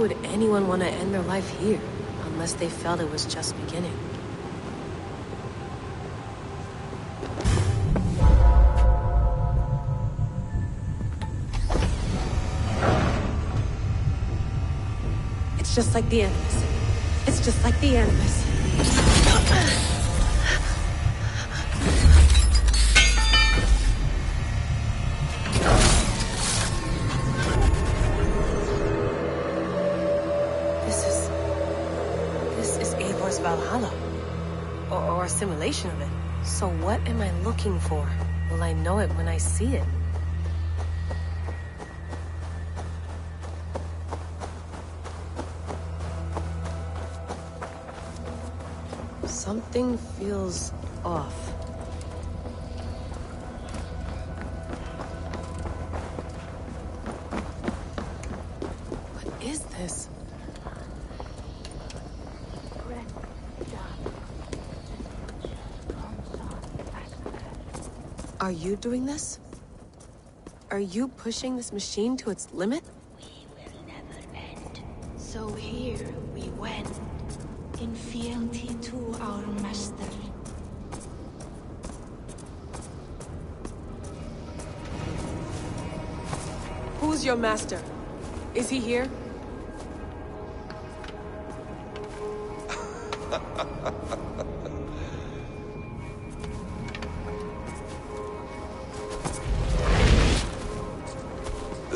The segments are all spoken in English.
would anyone want to end their life here, unless they felt it was just beginning? It's just like the Animus. It's just like the Animus. This is Eivor's Valhalla. Or a simulation of it. So what am I looking for? Will I know it when I see it? Something feels off. What is this? Are you doing this? Are you pushing this machine to its limit? We will never end. So here we went, in fealty to our master. Who's your master? Is he here?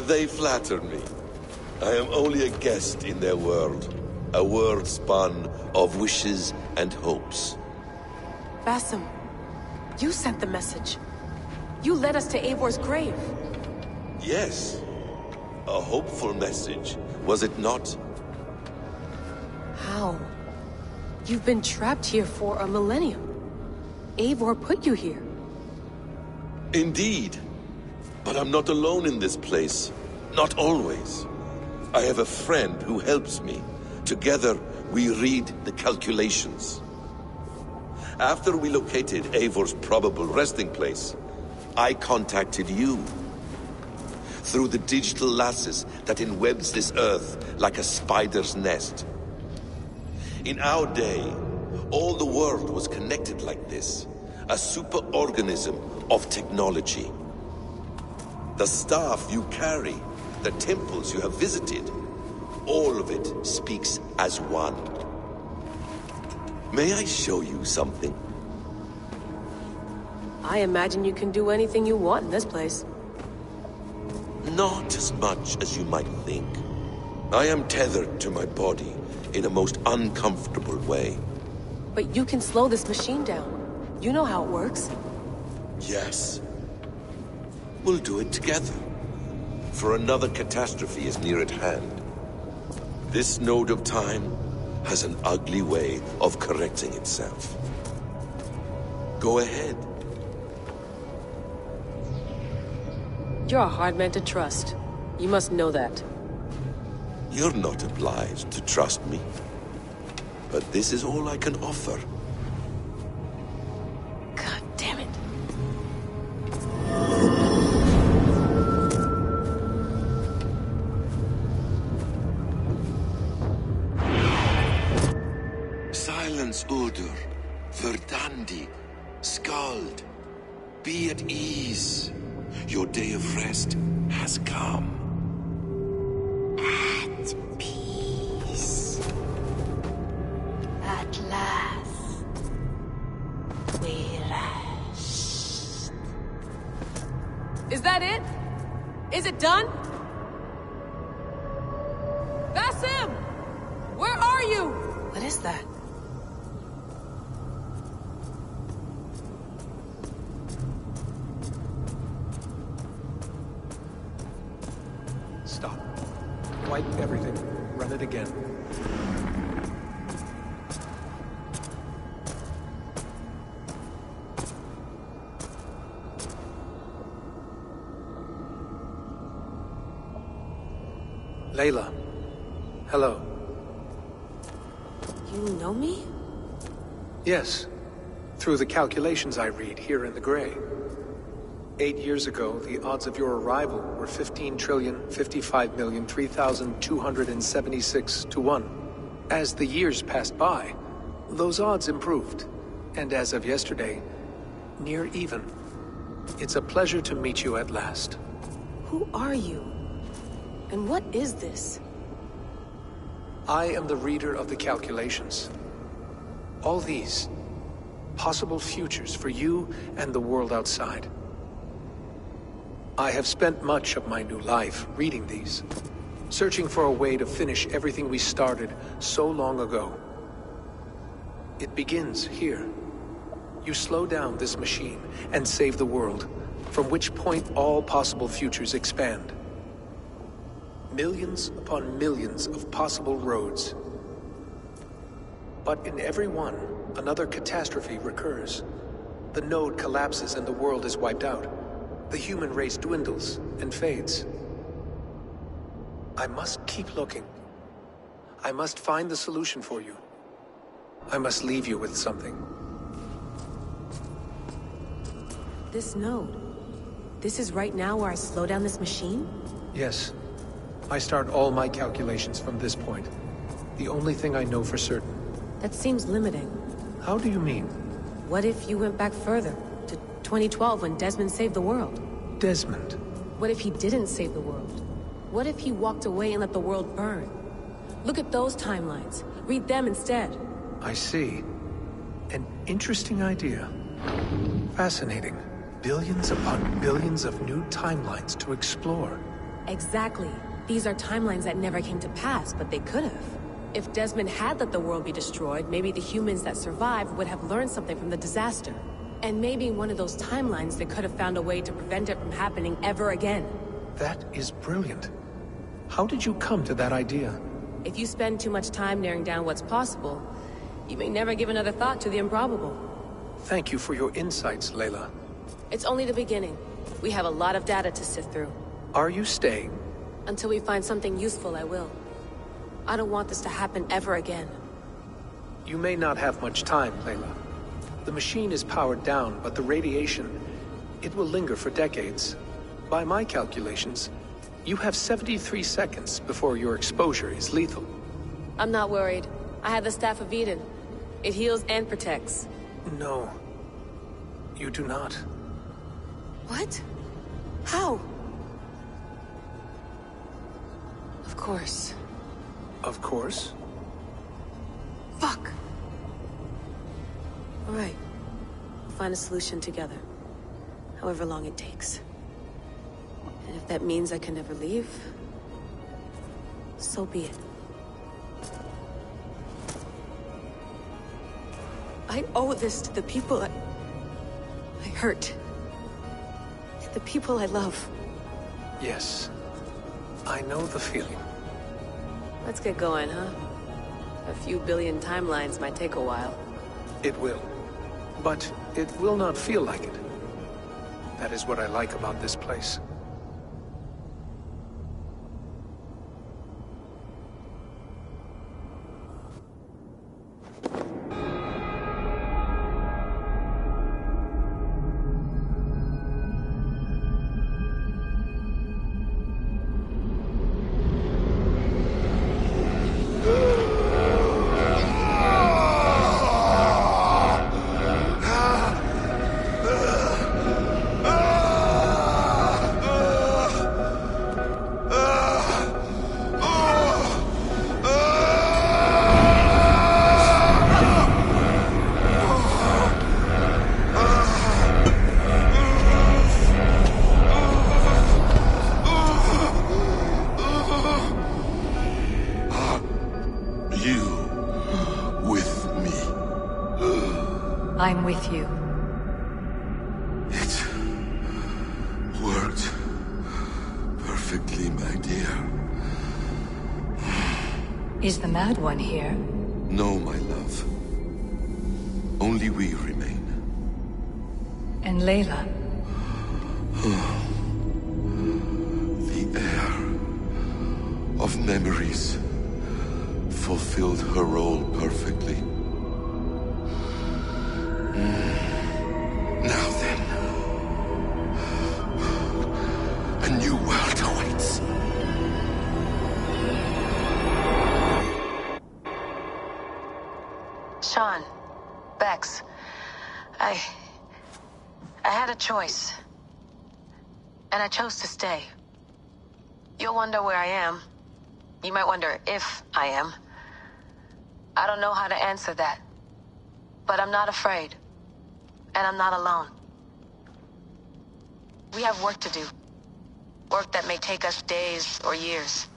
They flatter me. I am only a guest in their world. A world spun of wishes and hopes. Basim, you sent the message. You led us to Eivor's grave. Yes. A hopeful message, was it not? How? You've been trapped here for a millennium. Eivor put you here. Indeed. But I'm not alone in this place. Not always. I have a friend who helps me. Together, we read the calculations. After we located Eivor's probable resting place, I contacted you. Through the digital lasses that enwebs this earth like a spider's nest. In our day, all the world was connected like this. A superorganism of technology. The staff you carry, the temples you have visited, all of it speaks as one. May I show you something? I imagine you can do anything you want in this place. Not as much as you might think. I am tethered to my body in a most uncomfortable way. But you can slow this machine down. You know how it works. Yes. We'll do it together. For another catastrophe is near at hand. This node of time has an ugly way of correcting itself. Go ahead. You're a hard man to trust. You must know that. You're not obliged to trust me. But this is all I can offer. God damn it. Silence, Udur. Verdandi. Skald. Be at ease. Your day of rest has come. At peace. At last. We rest. Is that it? Is it done? Basim! Where are you? What is that? Stop. Wipe everything. Run it again. Layla. Hello. You know me? Yes. Through the calculations I read here in the gray. 8 years ago, the odds of your arrival were 15,055,003,276 to 1. As the years passed by, those odds improved, and as of yesterday, near even. It's a pleasure to meet you at last. Who are you? And what is this? I am the reader of the calculations. All these, possible futures for you and the world outside. I have spent much of my new life reading these, searching for a way to finish everything we started so long ago. It begins here. You slow down this machine and save the world, from which point all possible futures expand. Millions upon millions of possible roads. But in every one, another catastrophe recurs. The node collapses and the world is wiped out. The human race dwindles and fades. I must keep looking. I must find the solution for you. I must leave you with something. This node. This is right now where I slow down this machine? Yes. I start all my calculations from this point. The only thing I know for certain. That seems limiting. How do you mean? What if you went back further, to 2012 when Desmond saved the world? Desmond? What if he didn't save the world? What if he walked away and let the world burn? Look at those timelines. Read them instead. I see. An interesting idea. Fascinating. Billions upon billions of new timelines to explore. Exactly. These are timelines that never came to pass, but they could have. If Desmond had let the world be destroyed, maybe the humans that survived would have learned something from the disaster. And maybe in one of those timelines they could have found a way to prevent it from happening ever again. That is brilliant. How did you come to that idea? If you spend too much time narrowing down what's possible, you may never give another thought to the improbable. Thank you for your insights, Layla. It's only the beginning. We have a lot of data to sift through. Are you staying? Until we find something useful, I will. I don't want this to happen ever again. You may not have much time, Layla. The machine is powered down, but the radiation, it will linger for decades. By my calculations, you have 73 seconds before your exposure is lethal. I'm not worried. I have the Staff of Eden. It heals and protects. No. You do not. What? How? Of course. Of course. Fuck! Alright. We'll find a solution together. However long it takes. And if that means I can never leave, so be it. I owe this to the people I hurt. The people I love. Yes. I know the feeling. Let's get going, huh? A few billion timelines might take a while. It will. But it will not feel like it. That is what I like about this place. I'm with you. It worked perfectly, my dear. Is the Mad One here? No, my love. Only we remain. And Layla? The air of memories fulfilled her role perfectly. Now then, Relax. I had a choice. And I chose to stay. You'll wonder where I am. You might wonder if I am. I don't know how to answer that. But I'm not afraid. And I'm not alone. We have work to do. Work that may take us days or years.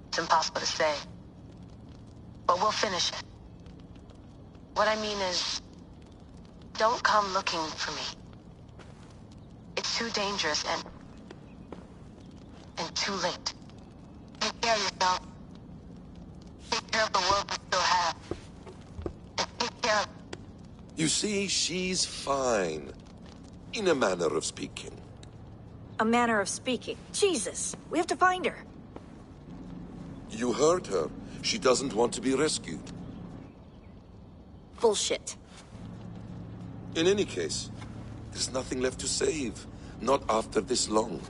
It's impossible to say. But we'll finish it. What I mean is, don't come looking for me. It's too dangerous and too late. Take care of yourself. Take care of the world we still have. And take care of... You see, she's fine. In a manner of speaking. A manner of speaking. Jesus, we have to find her. You heard her. She doesn't want to be rescued. Bullshit. In any case, there's nothing left to save. Not after this long.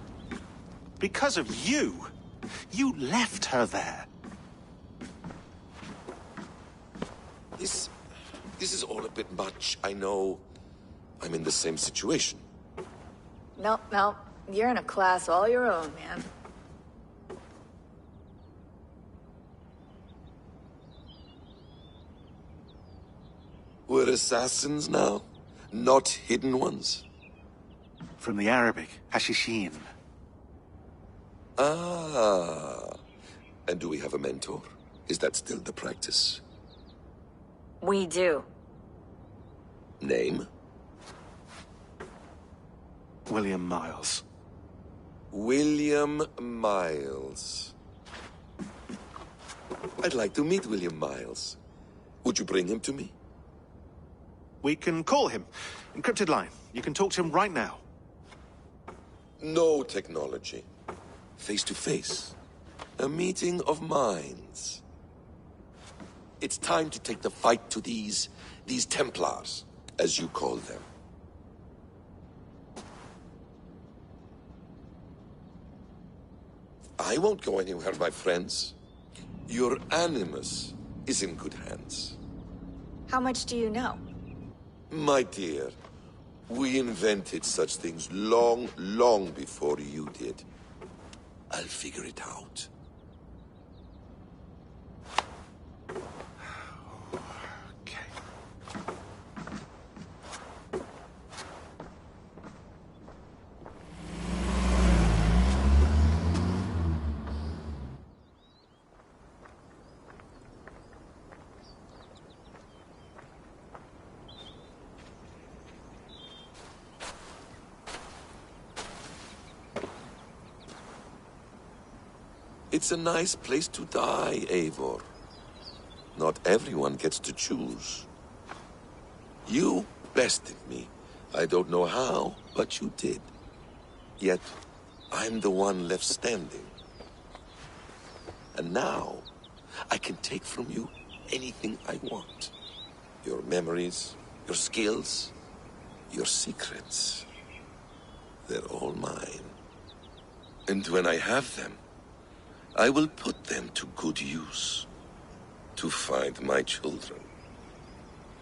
Because of you. You left her there. This is all a bit much. I know I'm in the same situation. Nope. You're in a class all your own, man. We're assassins now, not hidden ones. From the Arabic, Hashishin. Ah. And do we have a mentor? Is that still the practice? We do. Name? William Miles. William Miles. I'd like to meet William Miles. Would you bring him to me? We can call him. Encrypted line. You can talk to him right now. No technology. Face to face. A meeting of minds. It's time to take the fight to these Templars, as you call them. I won't go anywhere, my friends. Your animus is in good hands. How much do you know? My dear, we invented such things long, long before you did. I'll figure it out. Okay. It's a nice place to die, Eivor. Not everyone gets to choose. You bested me. I don't know how, but you did. Yet, I'm the one left standing. And now, I can take from you anything I want. Your memories, your skills, your secrets. They're all mine. And when I have them, I will put them to good use. To find my children.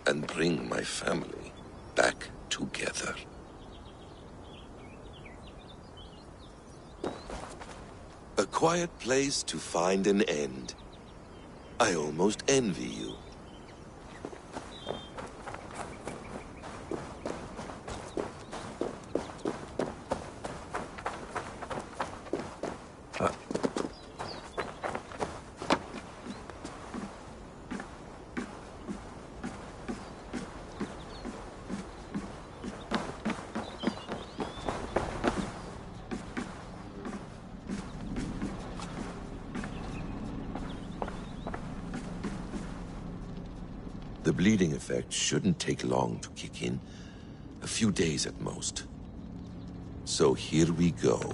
And bring my family back together. A quiet place to find an end. I almost envy you. The bleeding effect shouldn't take long to kick in. A few days at most. So here we go.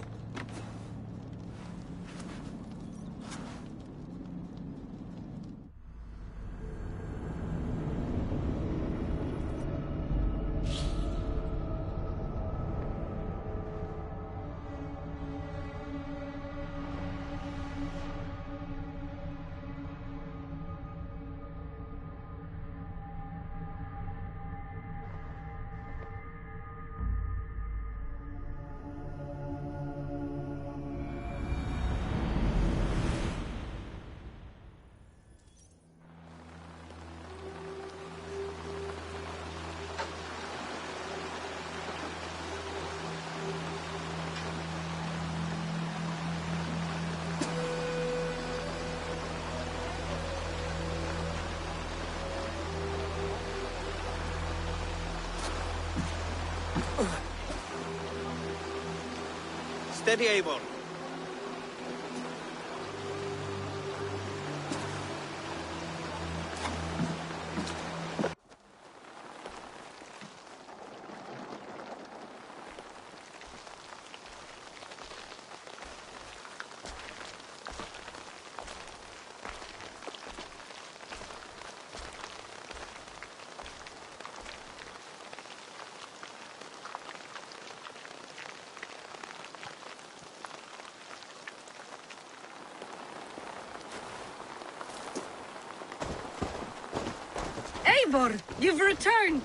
Steady, Eivor. Eivor, you've returned!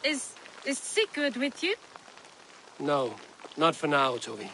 Is Sigurd with you? No, not for now, Toby.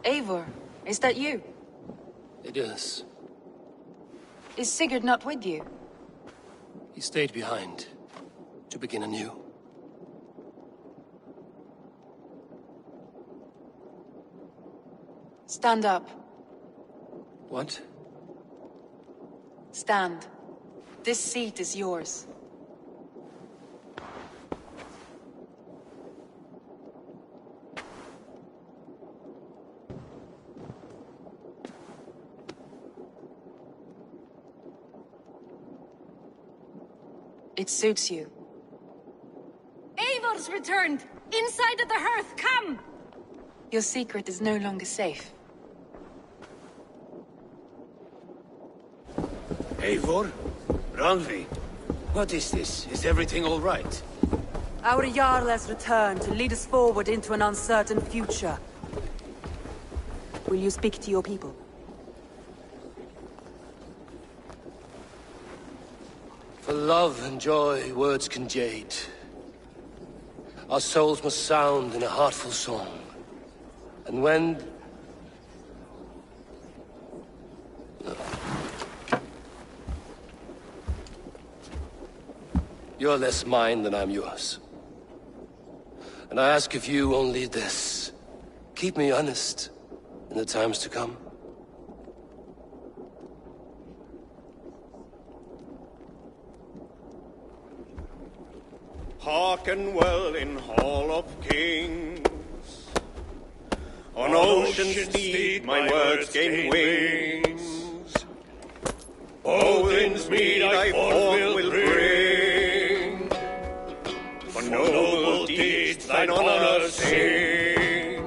Eivor, is that you? It is. Is Sigurd not with you? He stayed behind to begin anew. Stand up. What? Stand. This seat is yours. It suits you. Eivor's returned! Inside of the hearth, come! Your secret is no longer safe. Eivor? Randvi? What is this? Is everything all right? Our Jarl has returned to lead us forward into an uncertain future. Will you speak to your people? For love and joy, words can jade. Our souls must sound in a heartful song. And when... You're less mine than I'm yours. And I ask of you only this. Keep me honest in the times to come. Hearken well in Hall of Kings. On ocean's steed my words gain wings. Odin's mead I forth will bring. For noble deeds thine honor sing.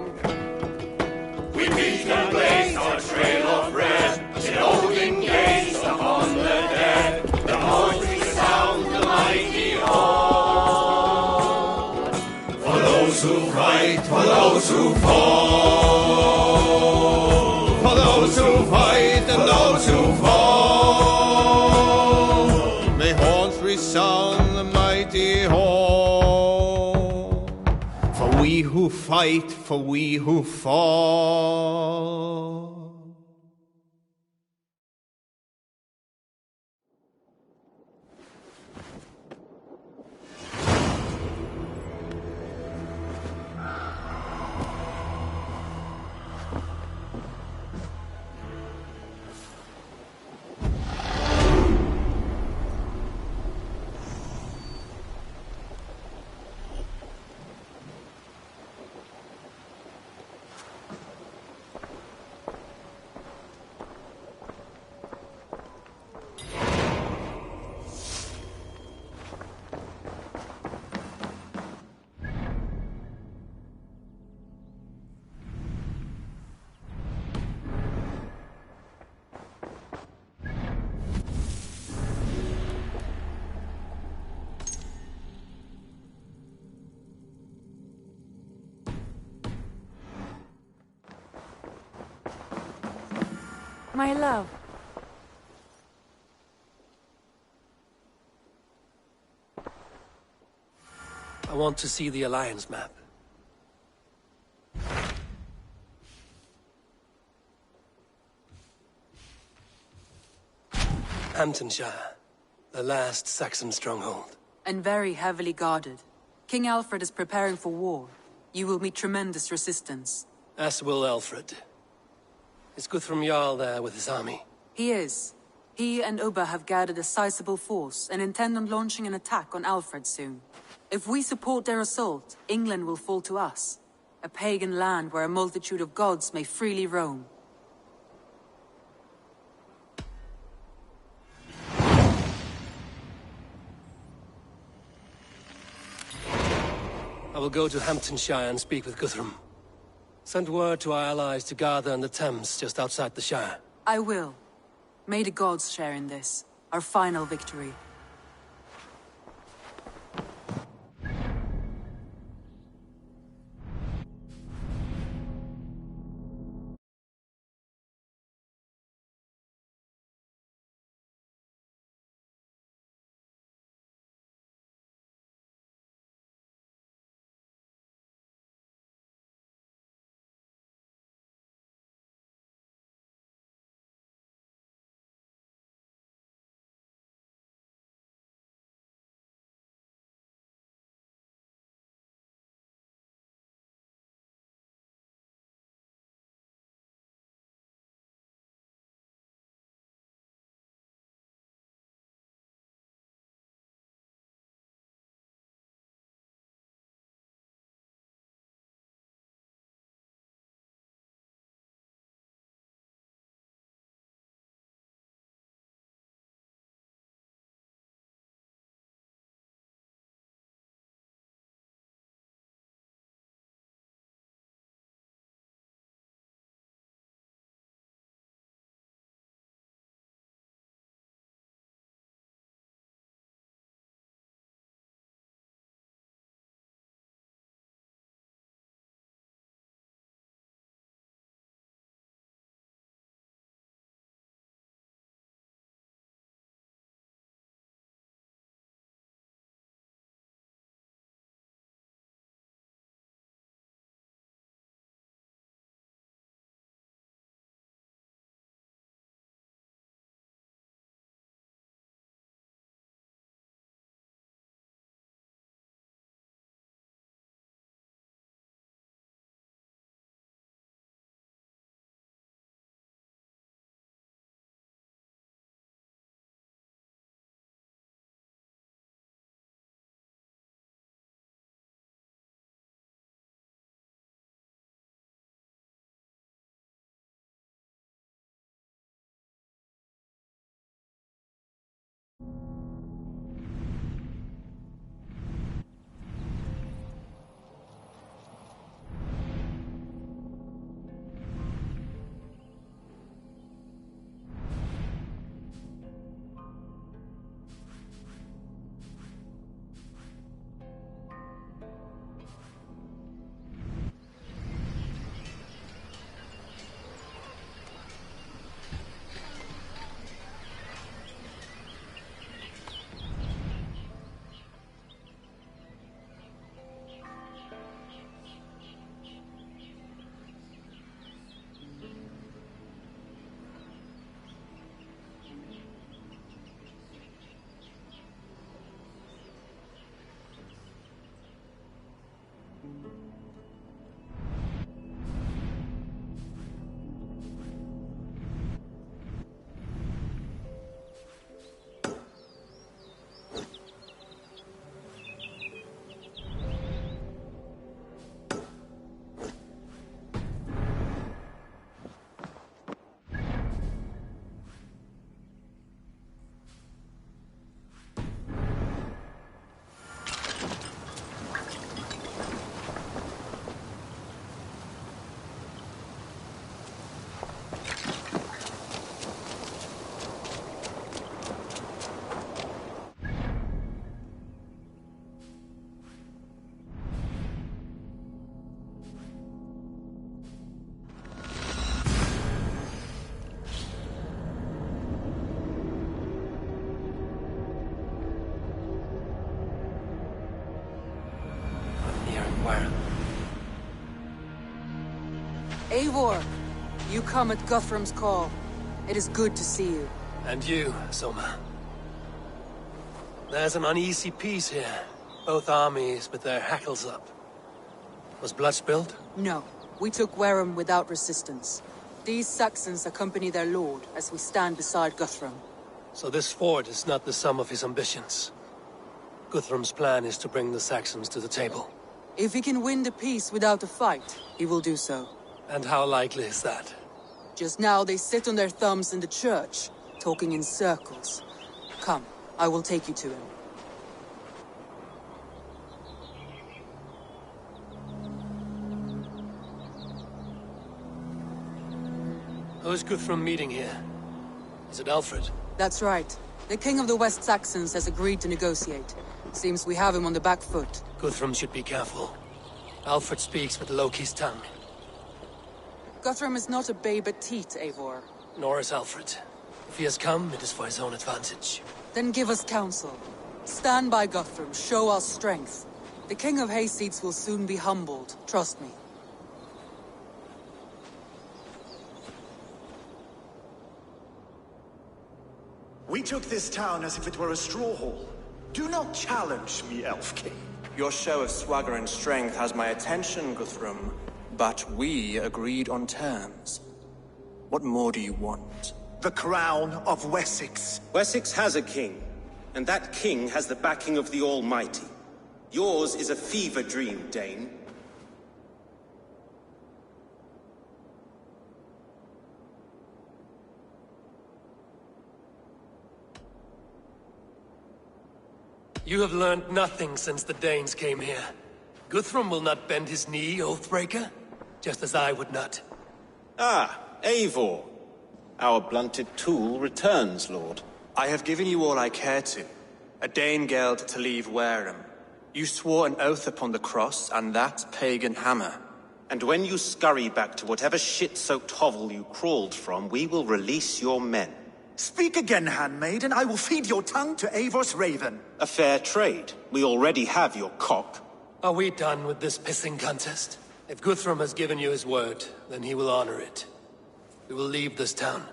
We meet and place our trail of red. Till Odin gaze upon the dead. The voice resound the mighty hall. For those who fight, for those who fall. For those who fight and those who fall. May horns resound the mighty hall. For we who fight, for we who fall. My love. I want to see the Alliance map. Hamptonshire, the last Saxon stronghold. And very heavily guarded. King Alfred is preparing for war. You will meet tremendous resistance. As will Alfred. Is Guthrum Jarl there with his army? He is. He and Ubba have gathered a sizable force and intend on launching an attack on Alfred soon. If we support their assault, England will fall to us. A pagan land where a multitude of gods may freely roam. I will go to Hamptonshire and speak with Guthrum. Send word to our allies to gather in the Thames just outside the Shire. I will. May the gods share in this, our final victory. Warren. Eivor, you come at Guthrum's call. It is good to see you. And you, Soma. There's an uneasy peace here. Both armies with their hackles up. Was blood spilled? No. We took Wareham without resistance. These Saxons accompany their lord as we stand beside Guthrum. So this fort is not the sum of his ambitions. Guthrum's plan is to bring the Saxons to the table. If he can win the peace without a fight, he will do so. And how likely is that? Just now they sit on their thumbs in the church, talking in circles. Come, I will take you to him. Who is Guthrum meeting here? Is it Alfred? That's right. The King of the West Saxons has agreed to negotiate. Seems we have him on the back foot. Guthrum should be careful. Alfred speaks with Loki's tongue. Guthrum is not a babe at teat, Eivor. Nor is Alfred. If he has come, it is for his own advantage. Then give us counsel. Stand by Guthrum, show our strength. The King of Hayseeds will soon be humbled, trust me. We took this town as if it were a straw hall. Do not challenge me, Elf King. Your show of swagger and strength has my attention, Guthrum. But we agreed on terms. What more do you want? The crown of Wessex. Wessex has a king, and that king has the backing of the Almighty. Yours is a fever dream, Dane. You have learned nothing since the Danes came here. Guthrum will not bend his knee, Oathbreaker, just as I would not. Ah, Eivor. Our blunted tool returns, Lord. I have given you all I care to. A Danegeld to leave Wareham. You swore an oath upon the cross, and that pagan hammer. And when you scurry back to whatever shit-soaked hovel you crawled from, we will release your men. Speak again, handmaid, and I will feed your tongue to Eivor's raven. A fair trade. We already have your cock. Are we done with this pissing contest? If Guthrum has given you his word, then he will honor it. We will leave this town.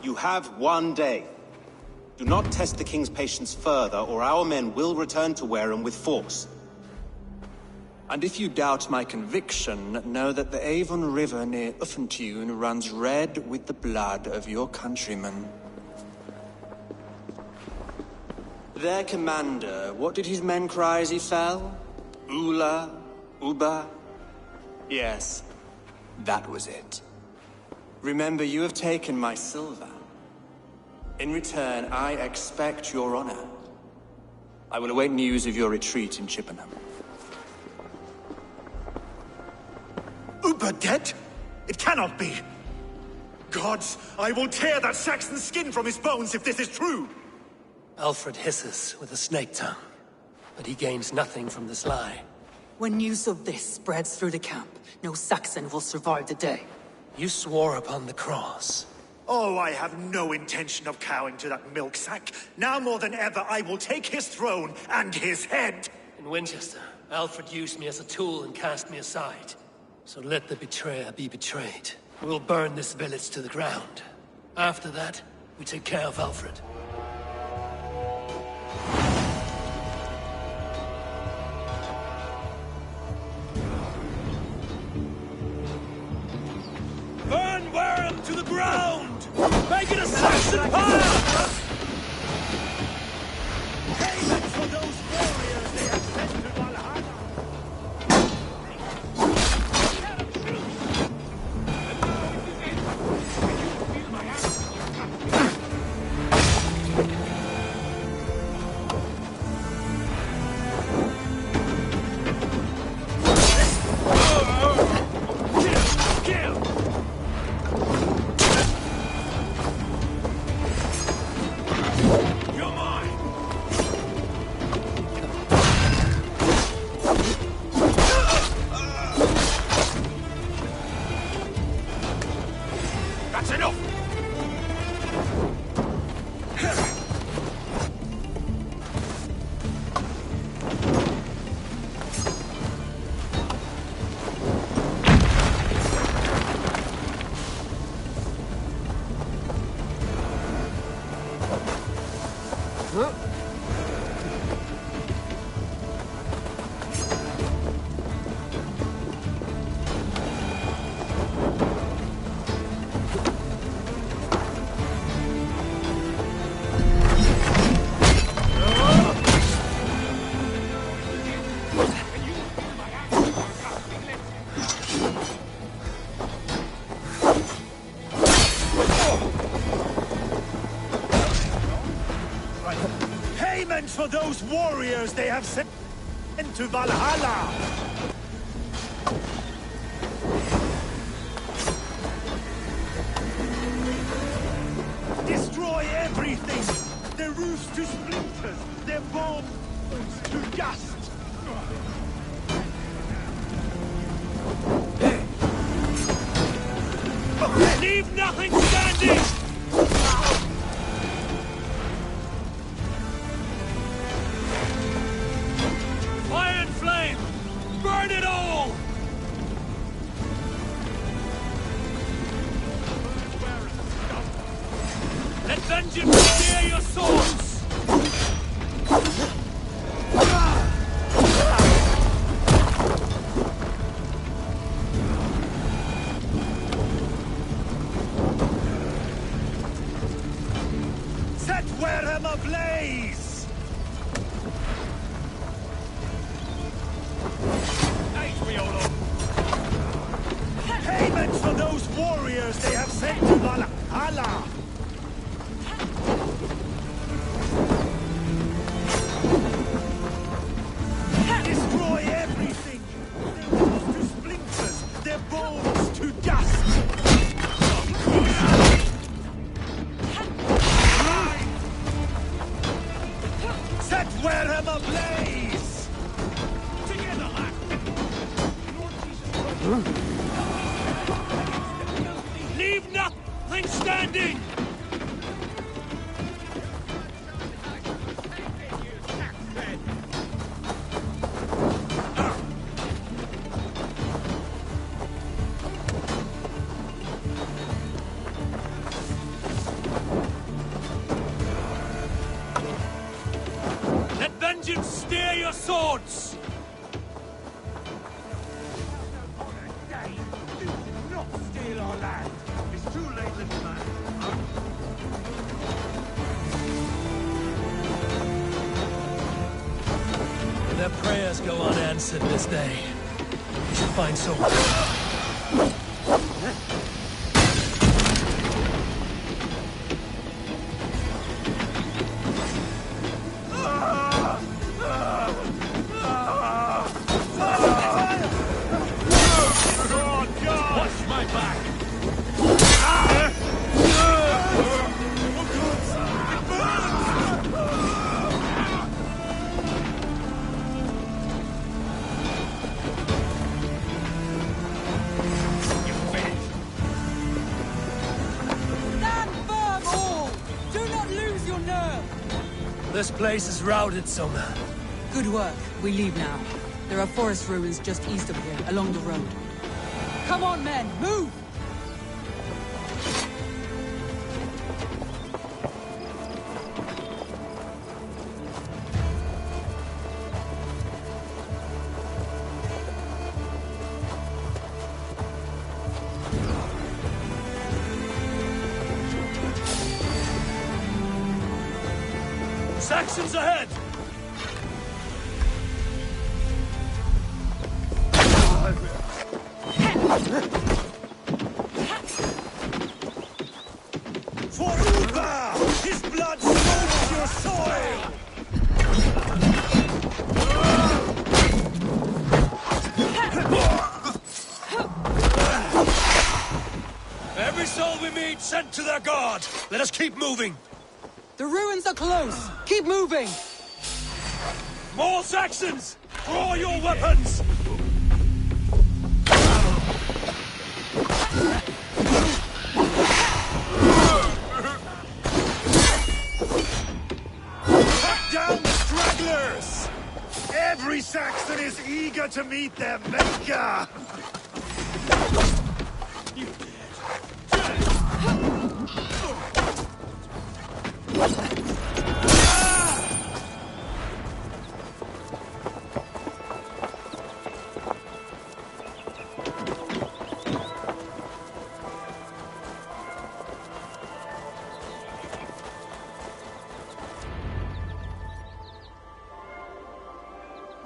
You have 1 day. Do not test the king's patience further, or our men will return to Wareham with force. And if you doubt my conviction, know that the Avon River near Uffentune runs red with the blood of your countrymen. Their commander, what did his men cry as he fell? Ula? Uba? Yes, that was it. Remember, you have taken my silver. In return, I expect your honor. I will await news of your retreat in Chippenham. Uber dead? It cannot be. Gods, I will tear that Saxon skin from his bones if this is true. Alfred hisses with a snake tongue, but he gains nothing from this lie. When news of this spreads through the camp, no Saxon will survive the day. You swore upon the cross. Oh, I have no intention of cowing to that milksack. Now more than ever, I will take his throne and his head. In Winchester, Alfred used me as a tool and cast me aside. So let the betrayer be betrayed. We'll burn this village to the ground. After that, we take care of Alfred. Burn Wareham to the ground! Make it a Saxon pyre! Payment for those warriors they have sent to Valhalla! Payment for those warriors they have sent into Valhalla! Destroy everything! Their roofs to splinters, their bombs to dust! Leave nothing standing! Fire and flame! Burn it all! Let vengeance steer your swords! Set Wareham ablaze! Payment for those warriors they have sent to Valhalla! Destroy everything! Their roofs to splinters, their bones to dust! Set Wareham ablaze! Together, lad! Leave nothing standing! Let vengeance steer your swords! Do not steal our land! It's too late, little man. Their prayers go unanswered this day. We should find someone. Watch my back! Stand firm, all! Do not lose your nerve! This place is routed, Sona. Good work. We leave now. There are forest ruins just east of here, along the road. Come on, men! Move! Saxons ahead! For Uba! His blood soaks your soil! Every soul we meet sent to their god! Let us keep moving! The ruins are close! Keep moving! More Saxons! Draw your weapons! Cut down the stragglers! Every Saxon is eager to meet their maker! Ah!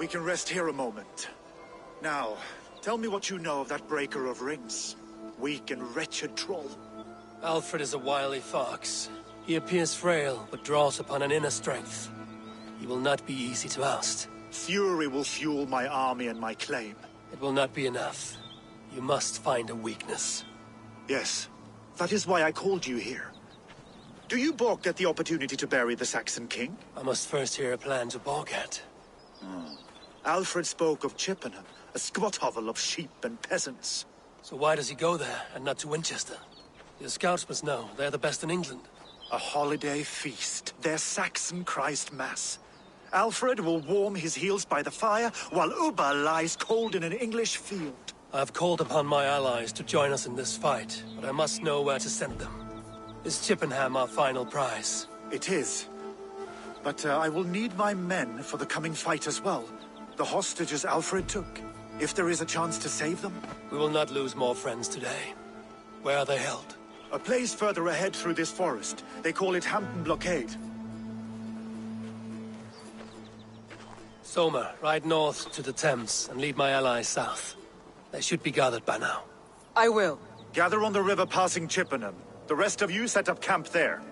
We can rest here a moment. Now, tell me what you know of that breaker of rings. Weak and wretched troll. Alfred is a wily fox. He appears frail, but draws upon an inner strength. He will not be easy to oust. Fury will fuel my army and my claim. It will not be enough. You must find a weakness. Yes, that is why I called you here. Do you balk at the opportunity to bury the Saxon king? I must first hear a plan to balk at. Alfred spoke of Chippenham, a squat hovel of sheep and peasants. So why does he go there, and not to Winchester? The scouts must know. They're the best in England. A holiday feast, their Saxon Christ Mass. Alfred will warm his heels by the fire, while Ubba lies cold in an English field. I have called upon my allies to join us in this fight, but I must know where to send them. Is Chippenham our final prize? It is. But I will need my men for the coming fight as well. The hostages Alfred took. If there is a chance to save them. We will not lose more friends today. Where are they held? A place further ahead through this forest. They call it Hampton Blockade. Somer, ride north to the Thames and lead my allies south. They should be gathered by now. I will. Gather on the river passing Chippenham. The rest of you set up camp there.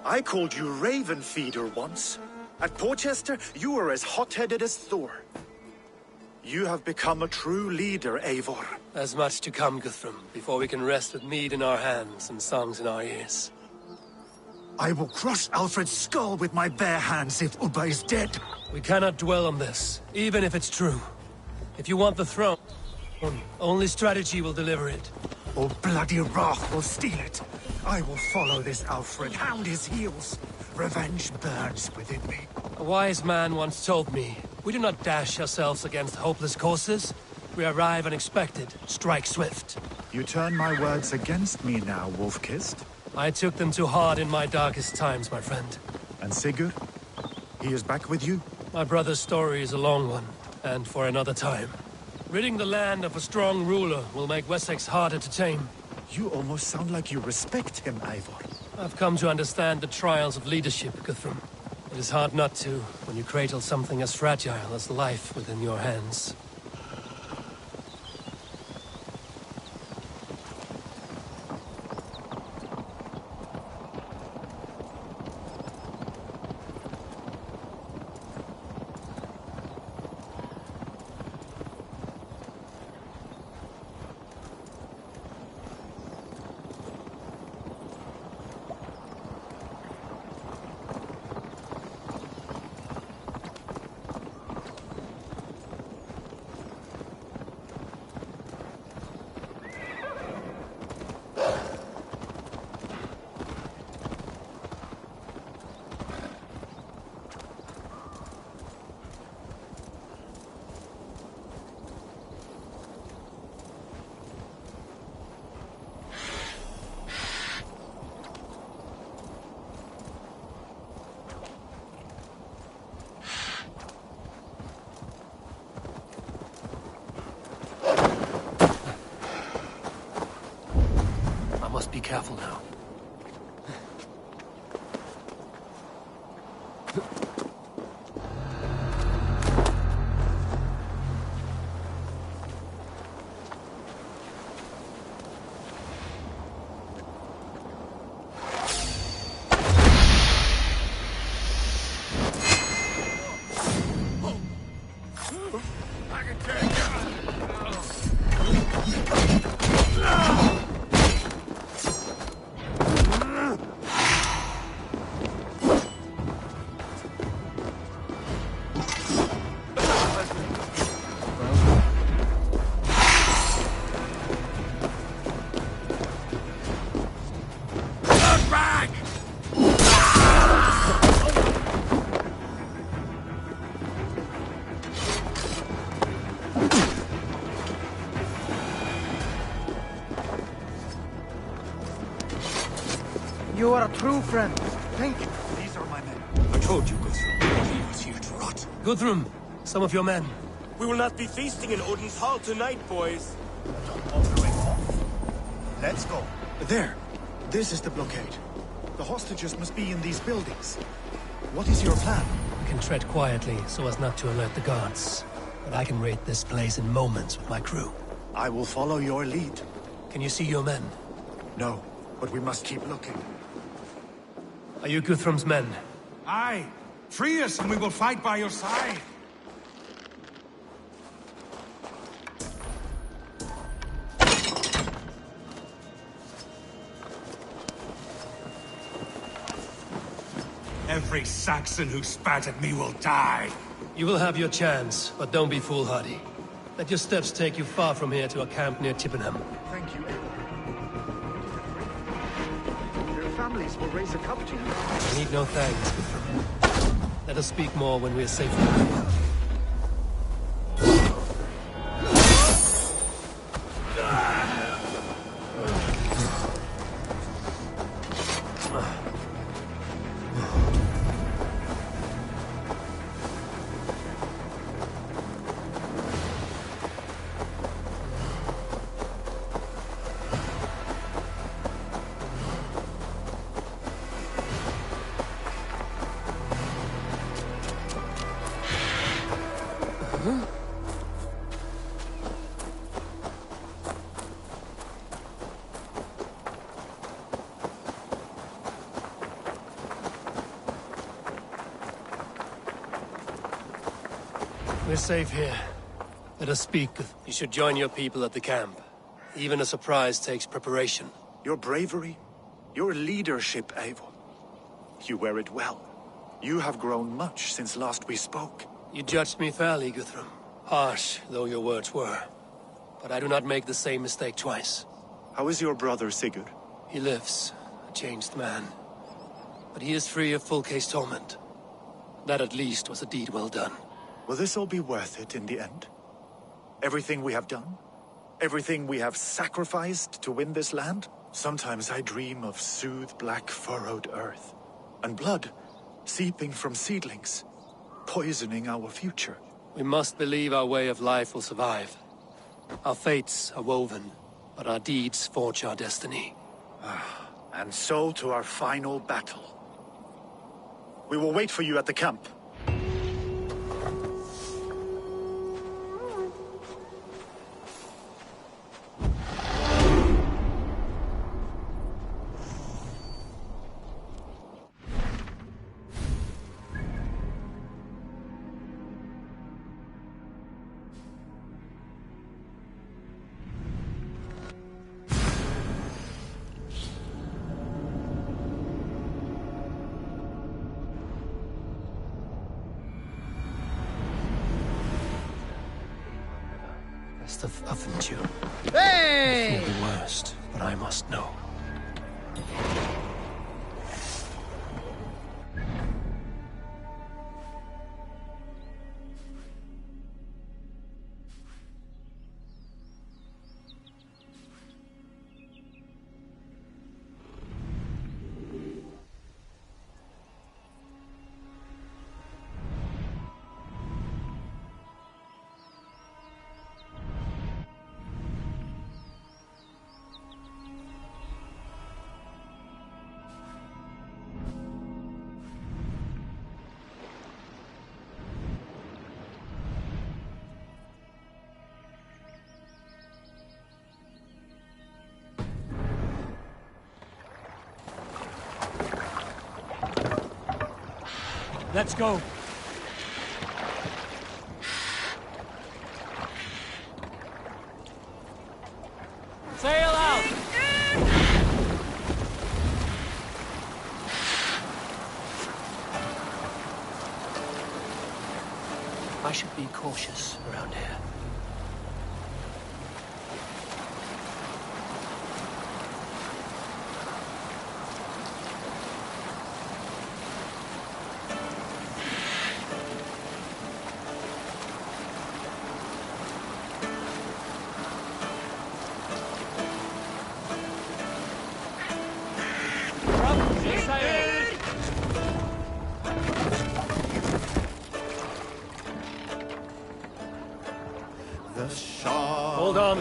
I called you Raven Feeder once. At Porchester, you were as hot-headed as Thor. You have become a true leader, Eivor. There's much to come, Guthrum, before we can rest with mead in our hands and songs in our ears. I will crush Alfred's skull with my bare hands if Ubba is dead. We cannot dwell on this, even if it's true. If you want the throne, only strategy will deliver it. Or bloody wrath will steal it. I will follow this Alfred, hound his heels. Revenge burns within me. A wise man once told me, we do not dash ourselves against hopeless courses. We arrive unexpected, strike swift. You turn my words against me now, Wolf-Kissed. I took them too hard in my darkest times, my friend. And Sigurd? He is back with you? My brother's story is a long one, and for another time. Ridding the land of a strong ruler will make Wessex harder to tame. You almost sound like you respect him, Eivor. I've come to understand the trials of leadership, Guthrum. It is hard not to, when you cradle something as fragile as life within your hands. Be careful now. You are a true friend. Thank you. These are my men. I told you, Guthrum. He was here to rot. Guthrum, some of your men. We will not be feasting in Odin's hall tonight, boys. Let's go. There. This is the blockade. The hostages must be in these buildings. What is your plan? I can tread quietly so as not to alert the guards. But I can raid this place in moments with my crew. I will follow your lead. Can you see your men? No, but we must keep looking. Are you Guthrum's men? Aye. Free us and we will fight by your side. Every Saxon who spat at me will die. You will have your chance, but don't be foolhardy. Let your steps take you far from here to a camp near Chippenham. Thank you, Eivor. Their families will raise a cup to you. I need no thanks, Guthrum. Let us speak more when we are safe. We're safe here. Let us speak. You should join your people at the camp. Even a surprise takes preparation. Your bravery, your leadership, Eivor. You wear it well. You have grown much since last we spoke. You judged me fairly, Guthrum. Harsh though your words were. But I do not make the same mistake twice. How is your brother, Sigurd? He lives, a changed man. But he is free of full case torment. That at least was a deed well done. Will this all be worth it in the end? Everything we have done? Everything we have sacrificed to win this land? Sometimes I dream of soothed black furrowed earth. And blood seeping from seedlings, poisoning our future. We must believe our way of life will survive. Our fates are woven, but our deeds forge our destiny. And so to our final battle. We will wait for you at the camp. Of Uffentu. Hey! I fear the worst, but I must know. Let's go. Sail out! I should be cautious around here. Hold on.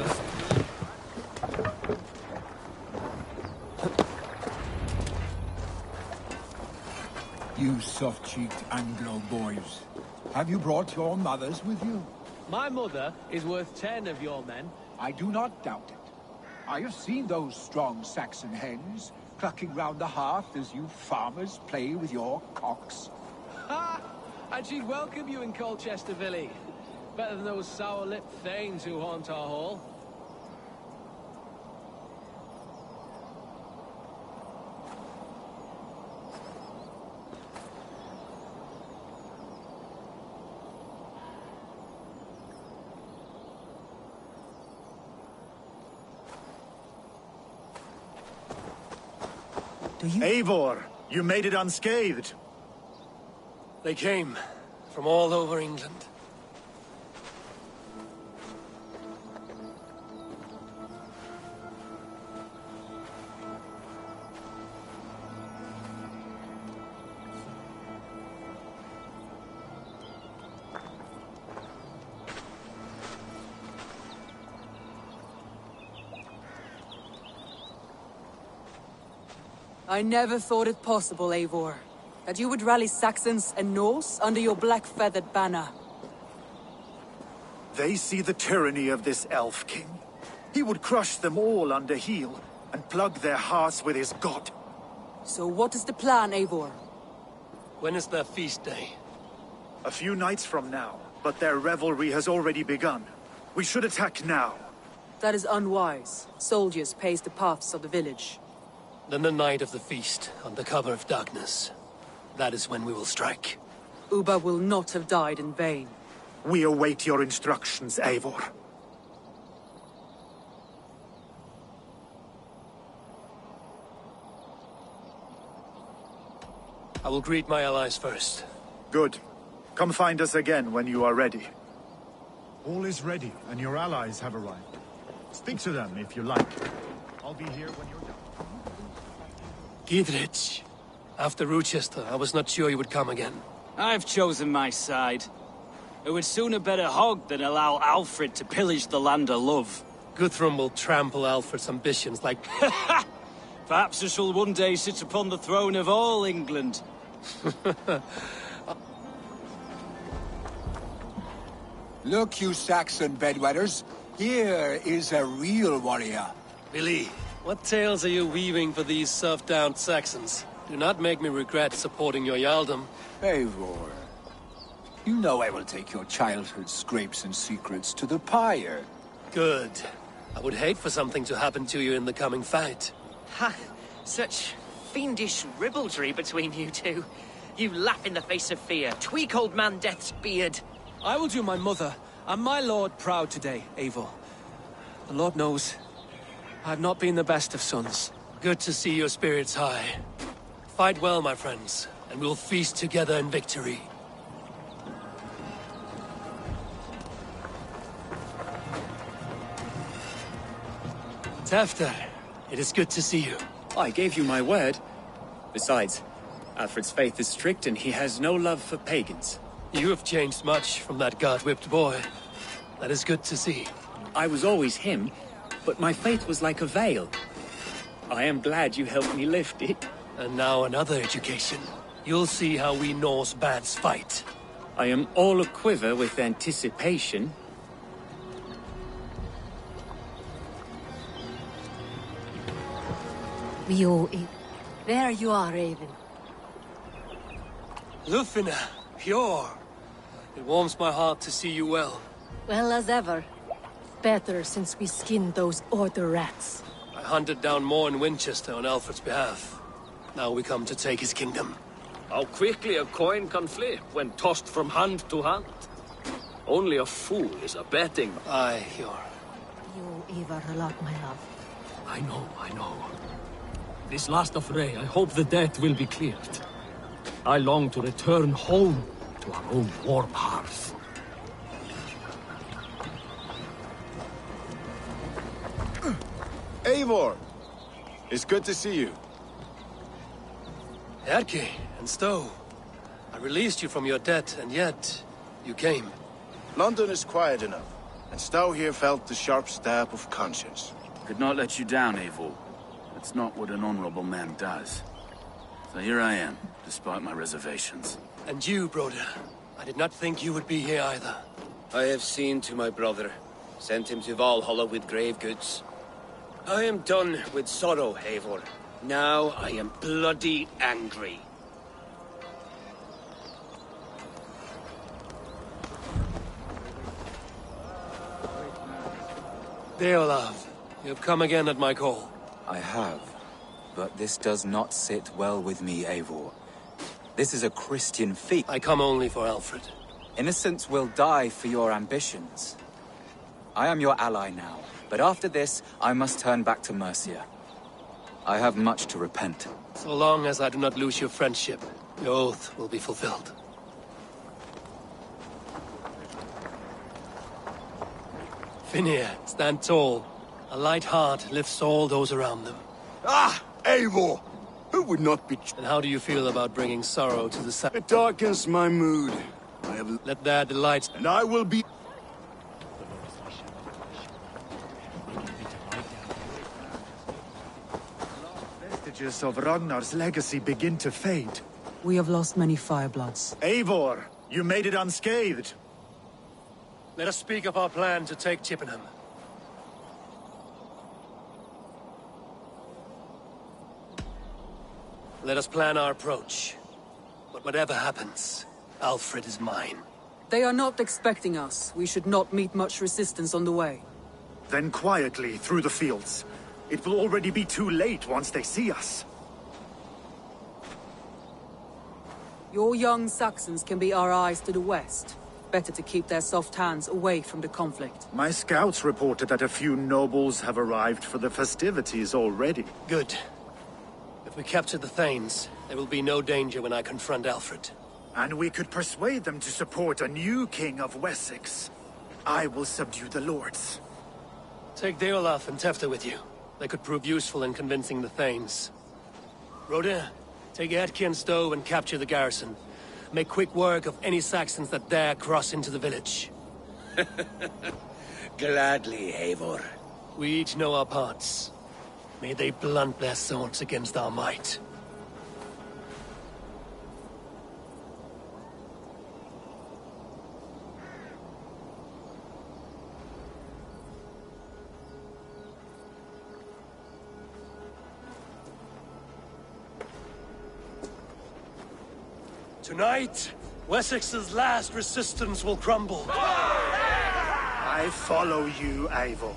You soft-cheeked Anglo boys. Have you brought your mothers with you? My mother is worth 10 of your men. I do not doubt it. I have seen those strong Saxon hens clucking round the hearth as you farmers play with your cocks. Ha! And she'd welcome you in Colchester Valley. Better than those sour-lipped thanes who haunt our hall. Eivor, you made it unscathed. They came from all over England. I never thought it possible, Eivor, that you would rally Saxons and Norse under your black-feathered banner. They see the tyranny of this elf king. He would crush them all under heel and plug their hearts with his god. So what is the plan, Eivor? When is their feast day? A few nights from now, but their revelry has already begun. We should attack now. That is unwise. Soldiers pace the paths of the village. Then the night of the feast, under cover of darkness. That is when we will strike. Ubba will not have died in vain. We await your instructions, Eivor. I will greet my allies first. Good. Come find us again when you are ready. All is ready, and your allies have arrived. Speak to them if you like. I'll be here when you're done. Gidrich, after Rochester, I was not sure you would come again. I've chosen my side. It would sooner bet a hog than allow Alfred to pillage the land of love. Guthrum will trample Alfred's ambitions like... Perhaps I shall one day sit upon the throne of all England. Look, you Saxon bedwetters. Here is a real warrior. Billy, what tales are you weaving for these soft-down Saxons? Do not make me regret supporting your Jarldom. Eivor, you know I will take your childhood scrapes and secrets to the pyre. Good. I would hate for something to happen to you in the coming fight. Ha! Such fiendish ribaldry between you two. You laugh in the face of fear, tweak old man Death's beard. I will do my mother and my lord proud today, Eivor. The Lord knows, I've not been the best of sons. Good to see your spirits high. Fight well, my friends, and we'll feast together in victory. Tafter, it is good to see you. I gave you my word. Besides, Alfred's faith is strict and he has no love for pagans. You have changed much from that god-whipped boy. That is good to see. I was always him, but my faith was like a veil. I am glad you helped me lift it. And now another education. You'll see how we Norse bads fight. I am all aquiver with anticipation. We all eat. There you are, Raven. Lufina, pure. It warms my heart to see you well. Well as ever. Better since we skinned those Order rats. I hunted down more in Winchester on Alfred's behalf. Now we come to take his kingdom. How quickly a coin can flip when tossed from hand to hand. Only a fool is a betting. Aye, Hjor. You ever a lot, my love. I know. This last affray, I hope the debt will be cleared. I long to return home to our own warm hearth. Eivor! It's good to see you. Erke and Stowe. I released you from your debt, and yet you came. London is quiet enough, and Stowe here felt the sharp stab of conscience. Could not let you down, Eivor. That's not what an honorable man does. So here I am, despite my reservations. And you, Broder. I did not think you would be here either. I have seen to my brother. Sent him to Valhalla with grave goods. I am done with sorrow, Eivor. Now I am bloody angry. Deolav, you have come again at my call. I have. But this does not sit well with me, Eivor. This is a Christian feat. I come only for Alfred. Innocents will die for your ambitions. I am your ally now, but after this, I must turn back to Mercia. I have much to repent. So long as I do not lose your friendship, your oath will be fulfilled. Finir, stand tall. A light heart lifts all those around them. Ah, Eivor! Who would not be... And how do you feel about bringing sorrow to the It darkens my mood. I have... Let their delights... And I will be... Vestiges of Ragnar's legacy begin to fade. We have lost many firebloods. Eivor, you made it unscathed. Let us speak of our plan to take Chippenham. Let us plan our approach. But whatever happens, Alfred is mine. They are not expecting us. We should not meet much resistance on the way. Then quietly through the fields. It will already be too late once they see us. Your young Saxons can be our eyes to the west. Better to keep their soft hands away from the conflict. My scouts reported that a few nobles have arrived for the festivities already. Good. If we capture the Thanes, there will be no danger when I confront Alfred. And we could persuade them to support a new king of Wessex. I will subdue the lords. Take Deolaf and Tefta with you. They could prove useful in convincing the Thanes. Rhoda, take Edki and Stowe and capture the garrison. Make quick work of any Saxons that dare cross into the village. Gladly, Eivor. We each know our parts. May they blunt their swords against our might. Tonight, Wessex's last resistance will crumble. I follow you, Eivor.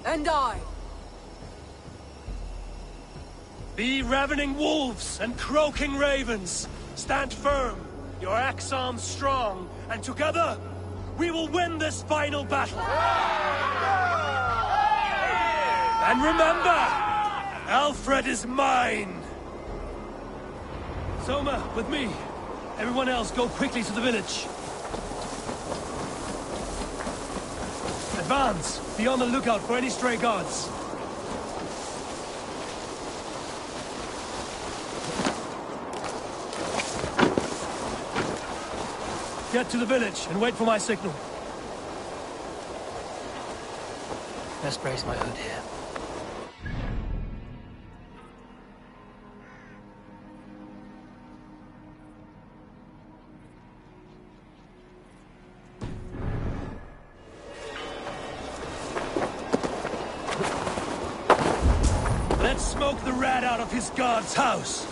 And I. Be ravening wolves and croaking ravens. Stand firm, your axe arms strong, and together, we will win this final battle. And remember, Alfred is mine. Soma, with me. Everyone else, go quickly to the village. Advance! Be on the lookout for any stray guards. Get to the village and wait for my signal. Best brace my hood here. Let's smoke the rat out of his guard's house.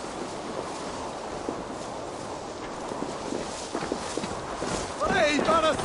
Hey, Donna!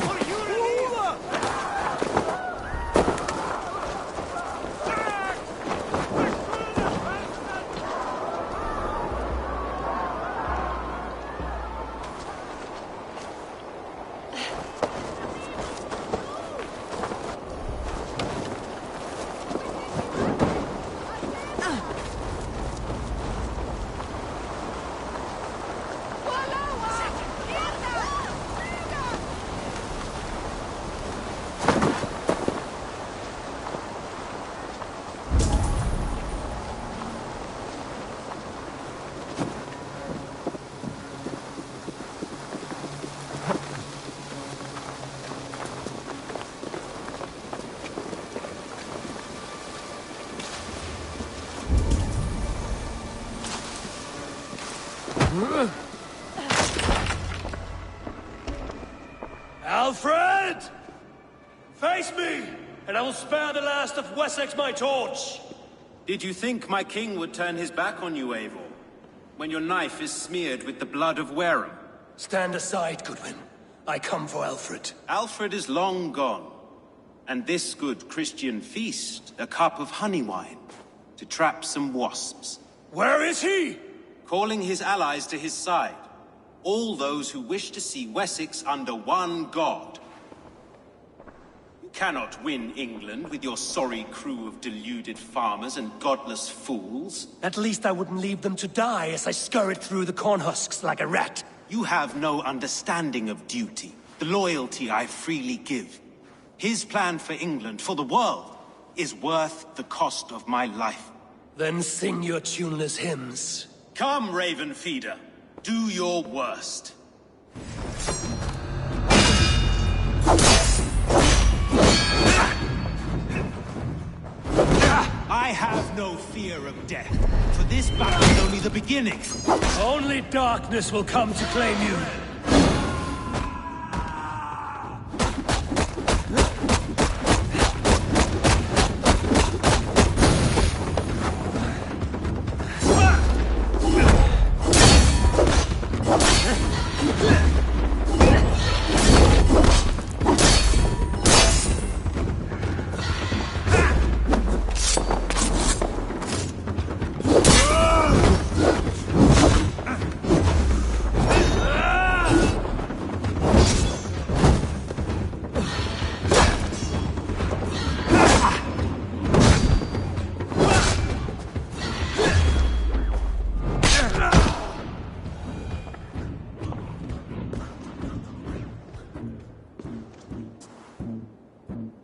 Alfred! Face me, and I will spare the last of Wessex my torch! Did you think my king would turn his back on you, Eivor? When your knife is smeared with the blood of Wareham? Stand aside, Goodwin. I come for Alfred. Alfred is long gone. And this good Christian feast, a cup of honey wine, to trap some wasps. Where is he? Calling his allies to his side. All those who wish to see Wessex under one god. You cannot win England with your sorry crew of deluded farmers and godless fools. At least I wouldn't leave them to die as I scurried through the corn husks like a rat. You have no understanding of duty, the loyalty I freely give. His plan for England, for the world, is worth the cost of my life. Then sing your tuneless hymns. Come, Raven Feeder. Do your worst. I have no fear of death, for this battle is only the beginning. Only darkness will come to claim you.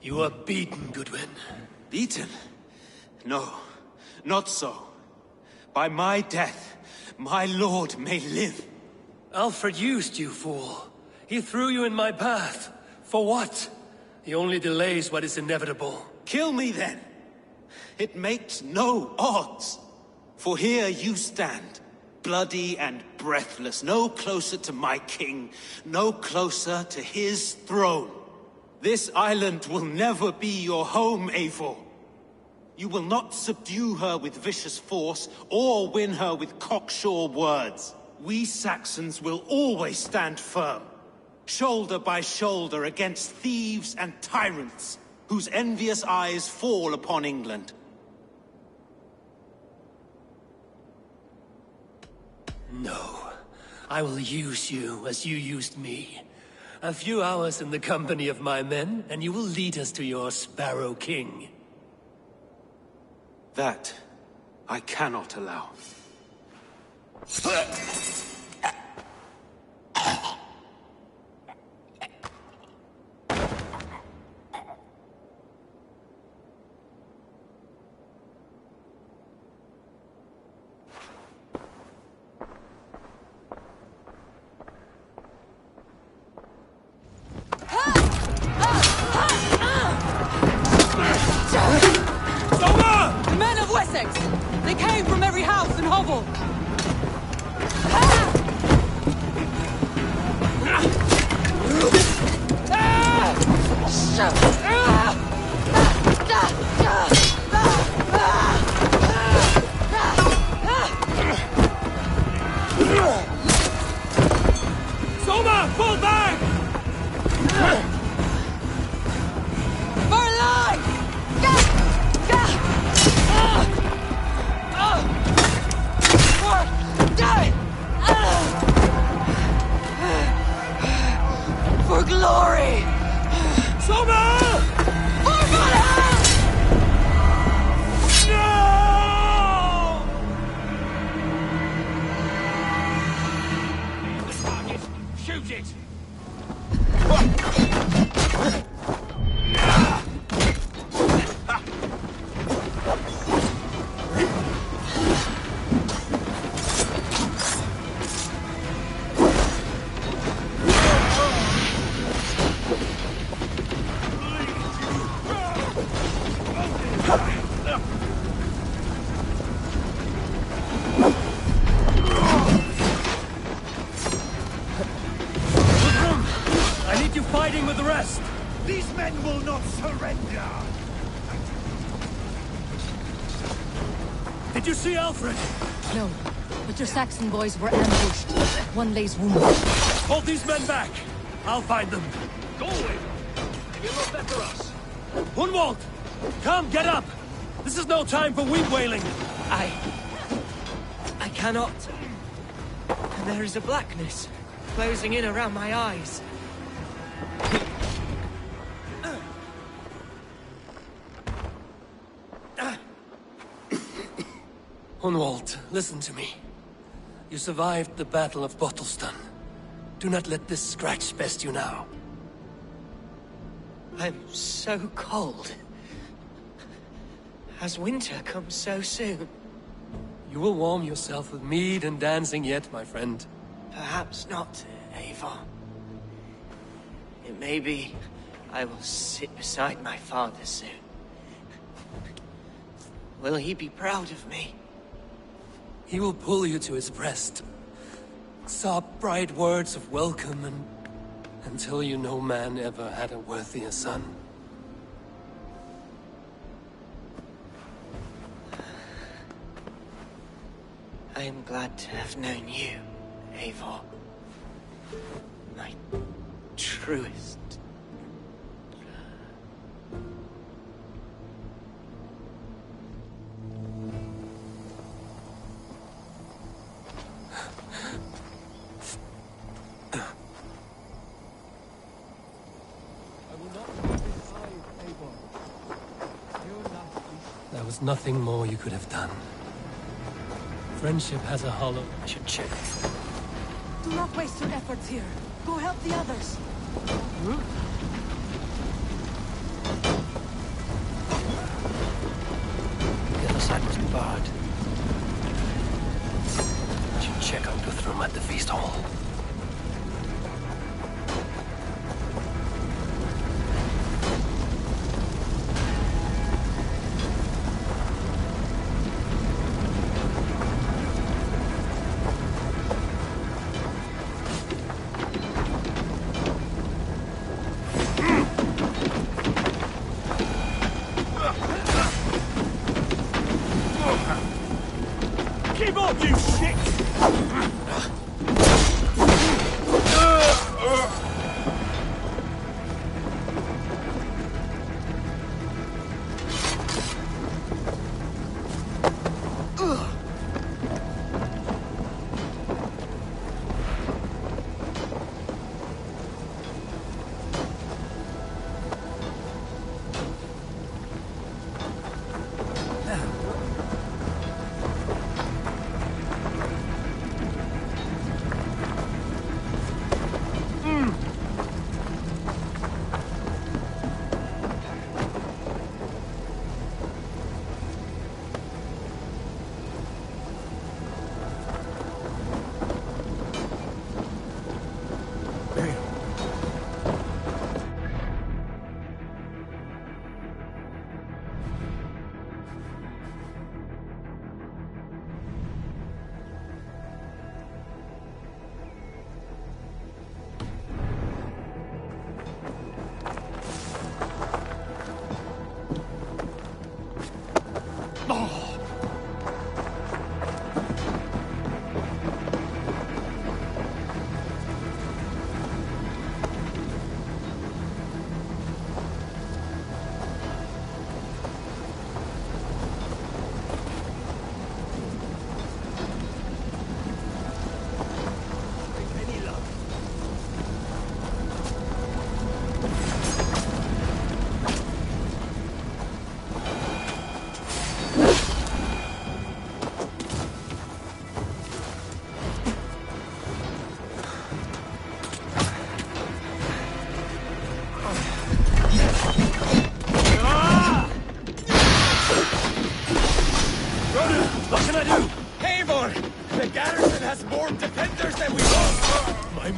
You are beaten, Goodwin. Beaten? No, not so. By my death, my lord may live. Alfred used you, fool. He threw you in my path. For what? He only delays what is inevitable. Kill me then. It makes no odds. For here you stand, bloody and breathless, no closer to my king, no closer to his throne. This island will never be your home, Eivor. You will not subdue her with vicious force, or win her with cocksure words. We Saxons will always stand firm, shoulder by shoulder against thieves and tyrants, whose envious eyes fall upon England. No, I will use you as you used me. A few hours in the company of my men, and you will lead us to your Sparrow King. That I cannot allow. The men of Wessex! They came from every house and hovel! Soma, fall back! For life! For glory! Soma! For Valhalla! No! The target. Shoot it! fighting with the rest! These men will not surrender! Did you see Alfred? No, but your Saxon boys were ambushed. One lays wounded. Hold these men back! I'll find them. Go away! You'll not better us. Hunwald! Come, get up! This is no time for weep wailing! I cannot. There is a blackness closing in around my eyes. Hunwald, listen to me. You survived the Battle of Bottleston. Do not let this scratch pest you now. I'm so cold. Has winter come so soon? You will warm yourself with mead and dancing yet, my friend. Perhaps not, Eivor. It may be I will sit beside my father soon. Will he be proud of me? He will pull you to his breast, sob bright words of welcome, and until you no man ever had a worthier son. I am glad to have known you, Eivor. My truest. There was nothing more you could have done. Friendship has a hollow. I should check. Do not waste your efforts here. Go help the others. The other side was barred. I should check out Guthrum at the feast hall. Keep up, you shit!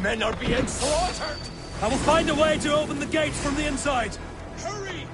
Men are being slaughtered! I will find a way to open the gates from the inside! Hurry!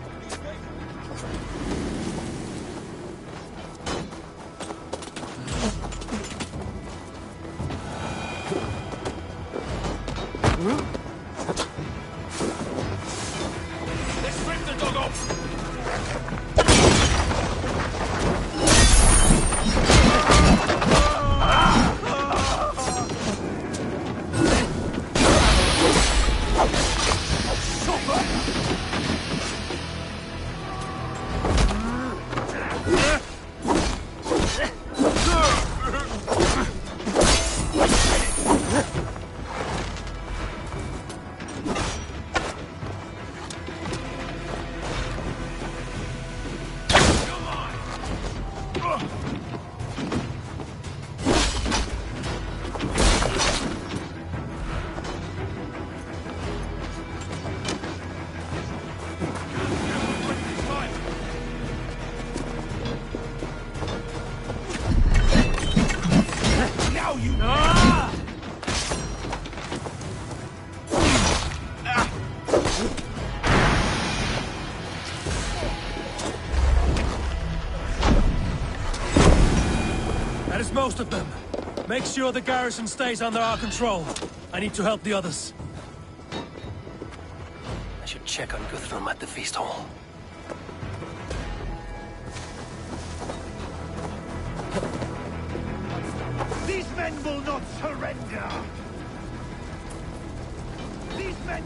most of them. Make sure the garrison stays under our control. I need to help the others. I should check on Guthrum at the feast hall. These men will not surrender! These men...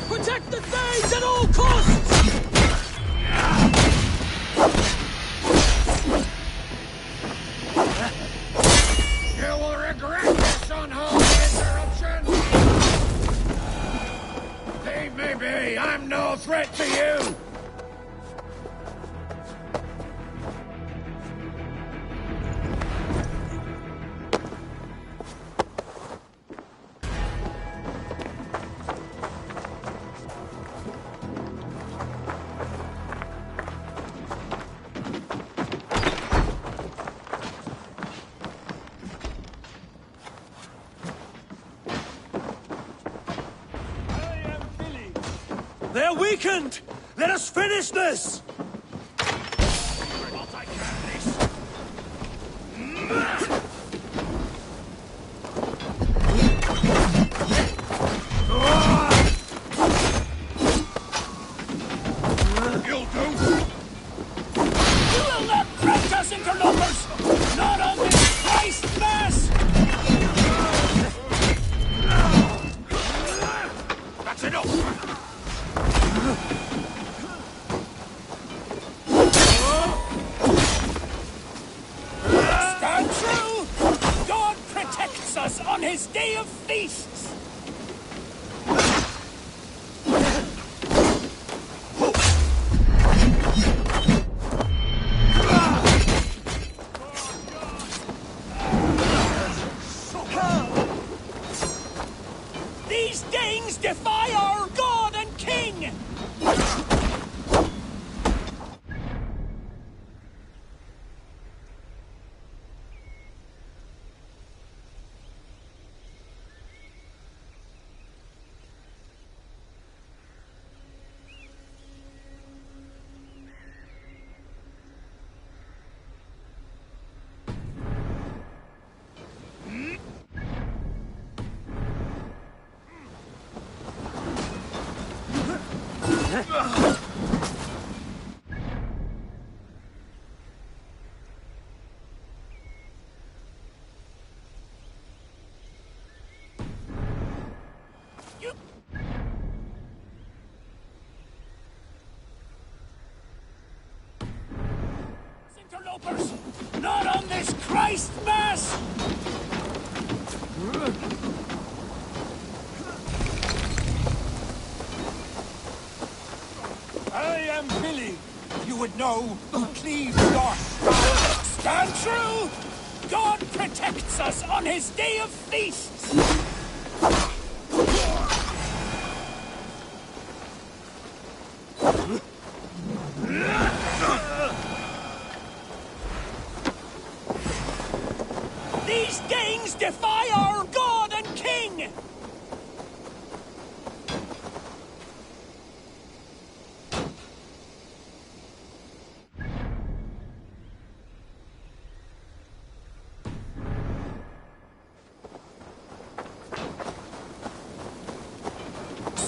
Protect the Thanes at all costs! You will regret this unholy interruption! Leave me be! I'm no threat to you! They're weakened! Let us finish this! You'll do! You will not break us, interlopers! Not on this Christ Mass! That's enough! Stand true! God protects us on his day of feasts! These Danes defy our God and King! Interlopers! Not on this Christ Mass! I am Billy. You would know who cleaves your skull. Stand true! God protects us on his day of feasts! These Danes defy our God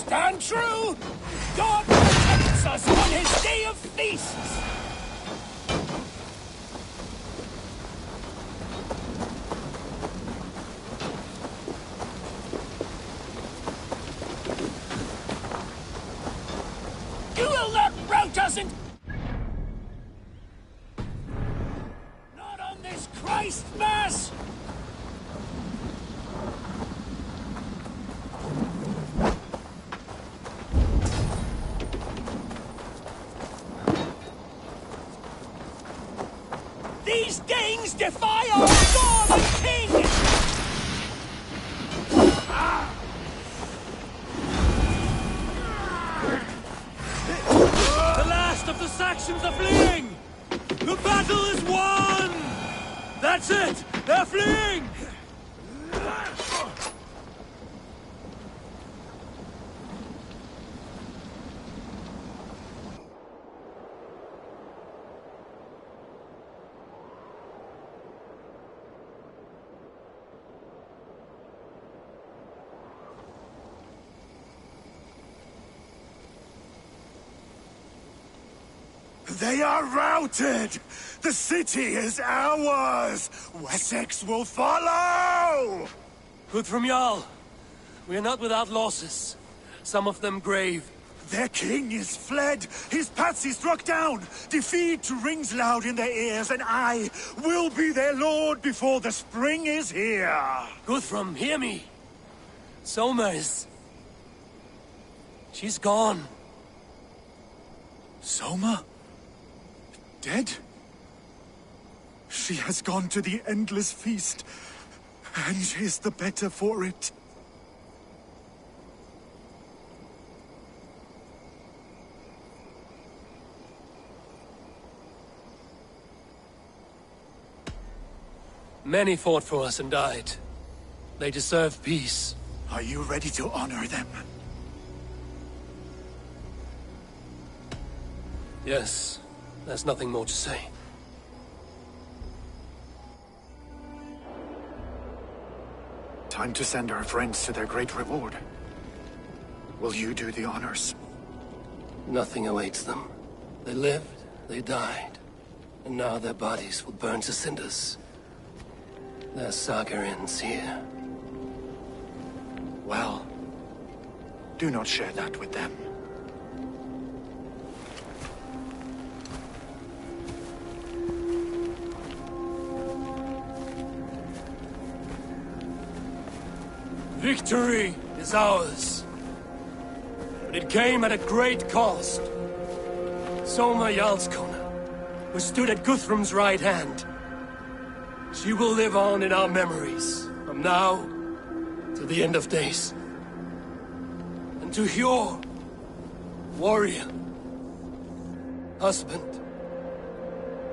Stand true! God protects us on his day of feasts! You will not rout us in... Not on this Christ Mass! These Danes defy our God and King! The last of the Saxons are fleeing! The battle is won! That's it! They're fleeing! They are routed! The city is ours! Wessex will follow! Good from Jarl. We are not without losses. Some of them grave. Their king is fled! His patsy struck down! Defeat rings loud in their ears, and I will be their lord before the spring is here! Guthrum, hear me! Soma is... she's gone. Soma? Dead? She has gone to the endless feast, and is the better for it. Many fought for us and died. They deserve peace. Are you ready to honor them? Yes. There's nothing more to say. Time to send our friends to their great reward. Will you do the honors? Nothing awaits them. They lived, they died, and now their bodies will burn to cinders. Their saga ends here. Well, do not share that with them. Victory is ours. But it came at a great cost. Soma Jarlskona, who stood at Guthrum's right hand. She will live on in our memories, from now to the end of days. And to Hjor, warrior, husband,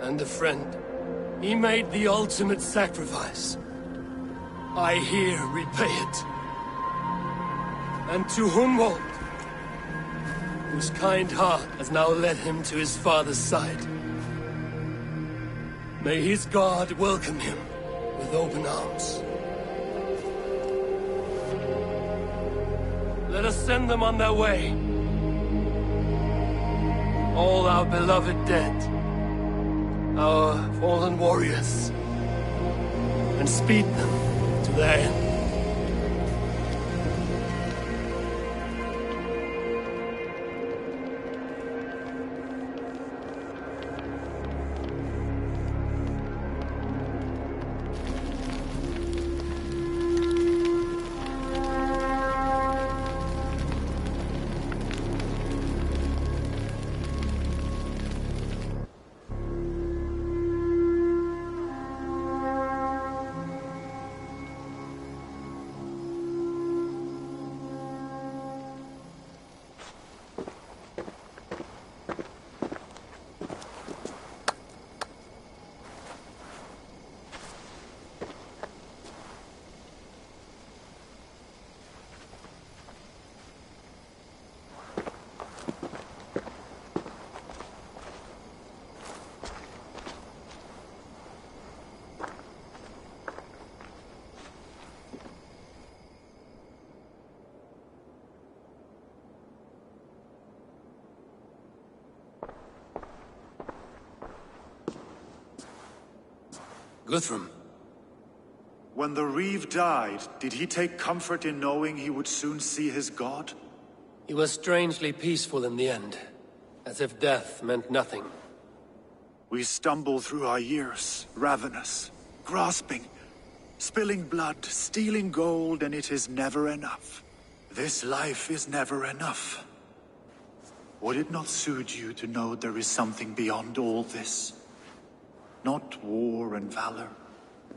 and a friend, he made the ultimate sacrifice. I here repay it. And to Hunwald, whose kind heart has now led him to his father's side. May his God welcome him with open arms. Let us send them on their way. All our beloved dead, our fallen warriors, and speed them to their end. Guthrum. When the Reeve died, did he take comfort in knowing he would soon see his god? He was strangely peaceful in the end, as if death meant nothing. We stumble through our years, ravenous, grasping, spilling blood, stealing gold, and it is never enough. This life is never enough. Would it not soothe you to know there is something beyond all this? Not war and valor,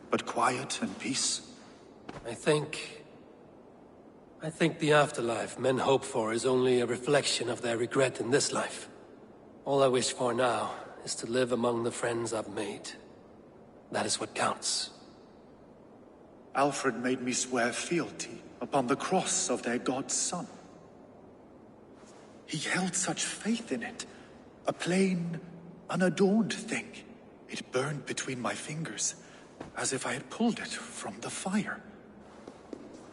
but quiet and peace? I think the afterlife men hope for is only a reflection of their regret in this life. All I wish for now is to live among the friends I've made. That is what counts. Alfred made me swear fealty upon the cross of their god's son. He held such faith in it, a plain, unadorned thing. It burned between my fingers, as if I had pulled it from the fire.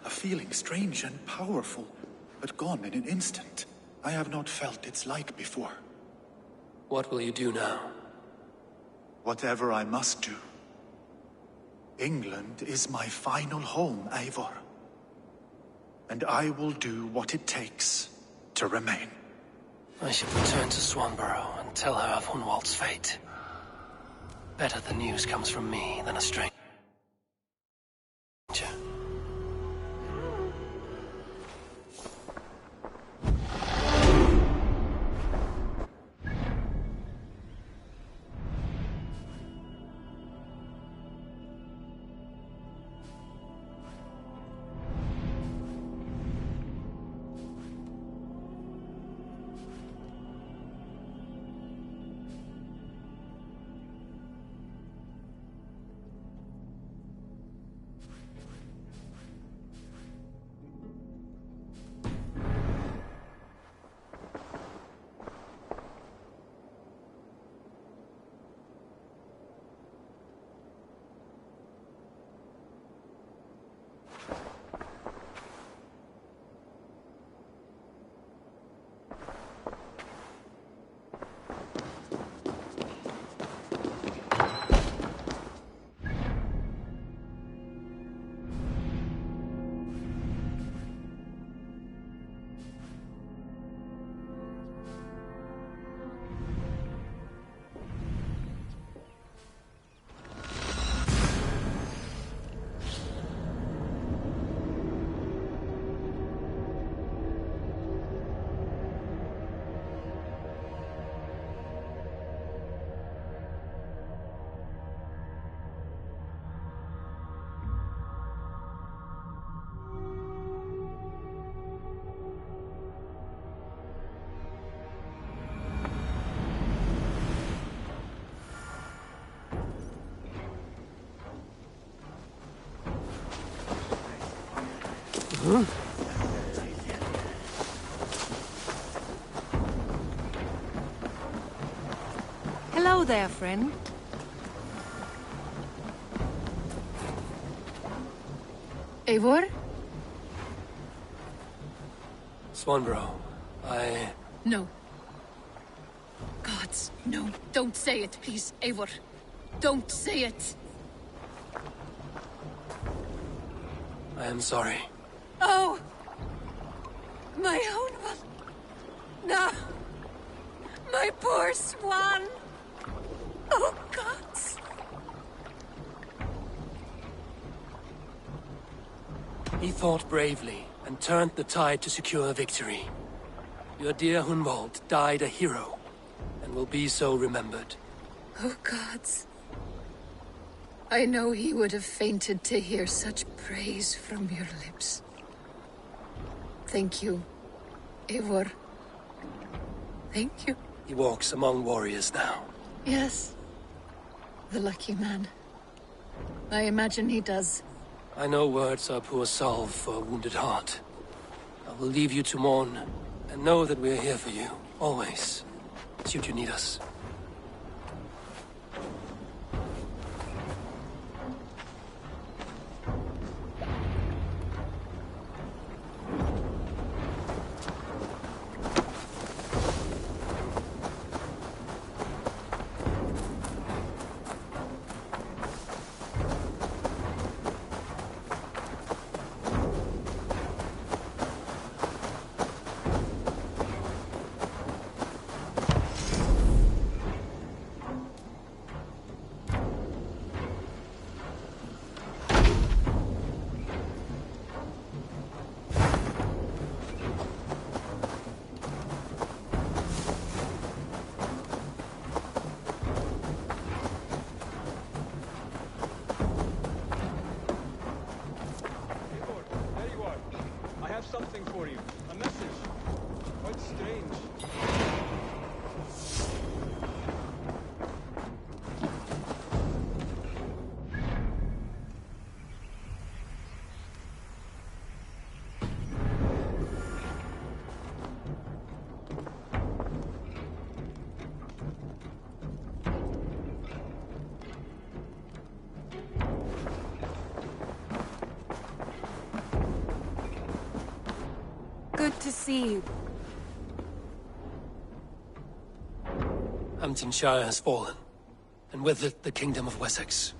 A feeling strange and powerful, but gone in an instant. I have not felt its like before. What will you do now? Whatever I must do. England is my final home, Eivor. And I will do what it takes to remain. I should return to Swanborough and tell her of Hunwald's fate. Better the news comes from me than a stranger. Huh? Hello there, friend. Eivor? Swanborough, No. Gods, no. Don't say it, please, Eivor. Don't say it. I am sorry. Oh! My own one. No! My poor swan! Oh, gods! He fought bravely and turned the tide to secure victory. Your dear Hunwald died a hero, and will be so remembered. Oh, gods. I know he would have fainted to hear such praise from your lips. Thank you, Eivor. Thank you. He walks among warriors now. Yes. The lucky man. I imagine he does. I know words are poor salve for a wounded heart. I will leave you to mourn, and know that we are here for you, always, should you need us. to see you. Hamptonshire has fallen, and with it the Kingdom of Wessex.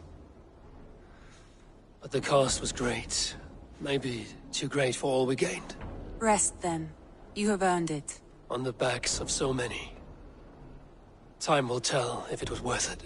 But the cost was great. Maybe too great for all we gained. Rest then. You have earned it. On the backs of so many. Time will tell if it was worth it.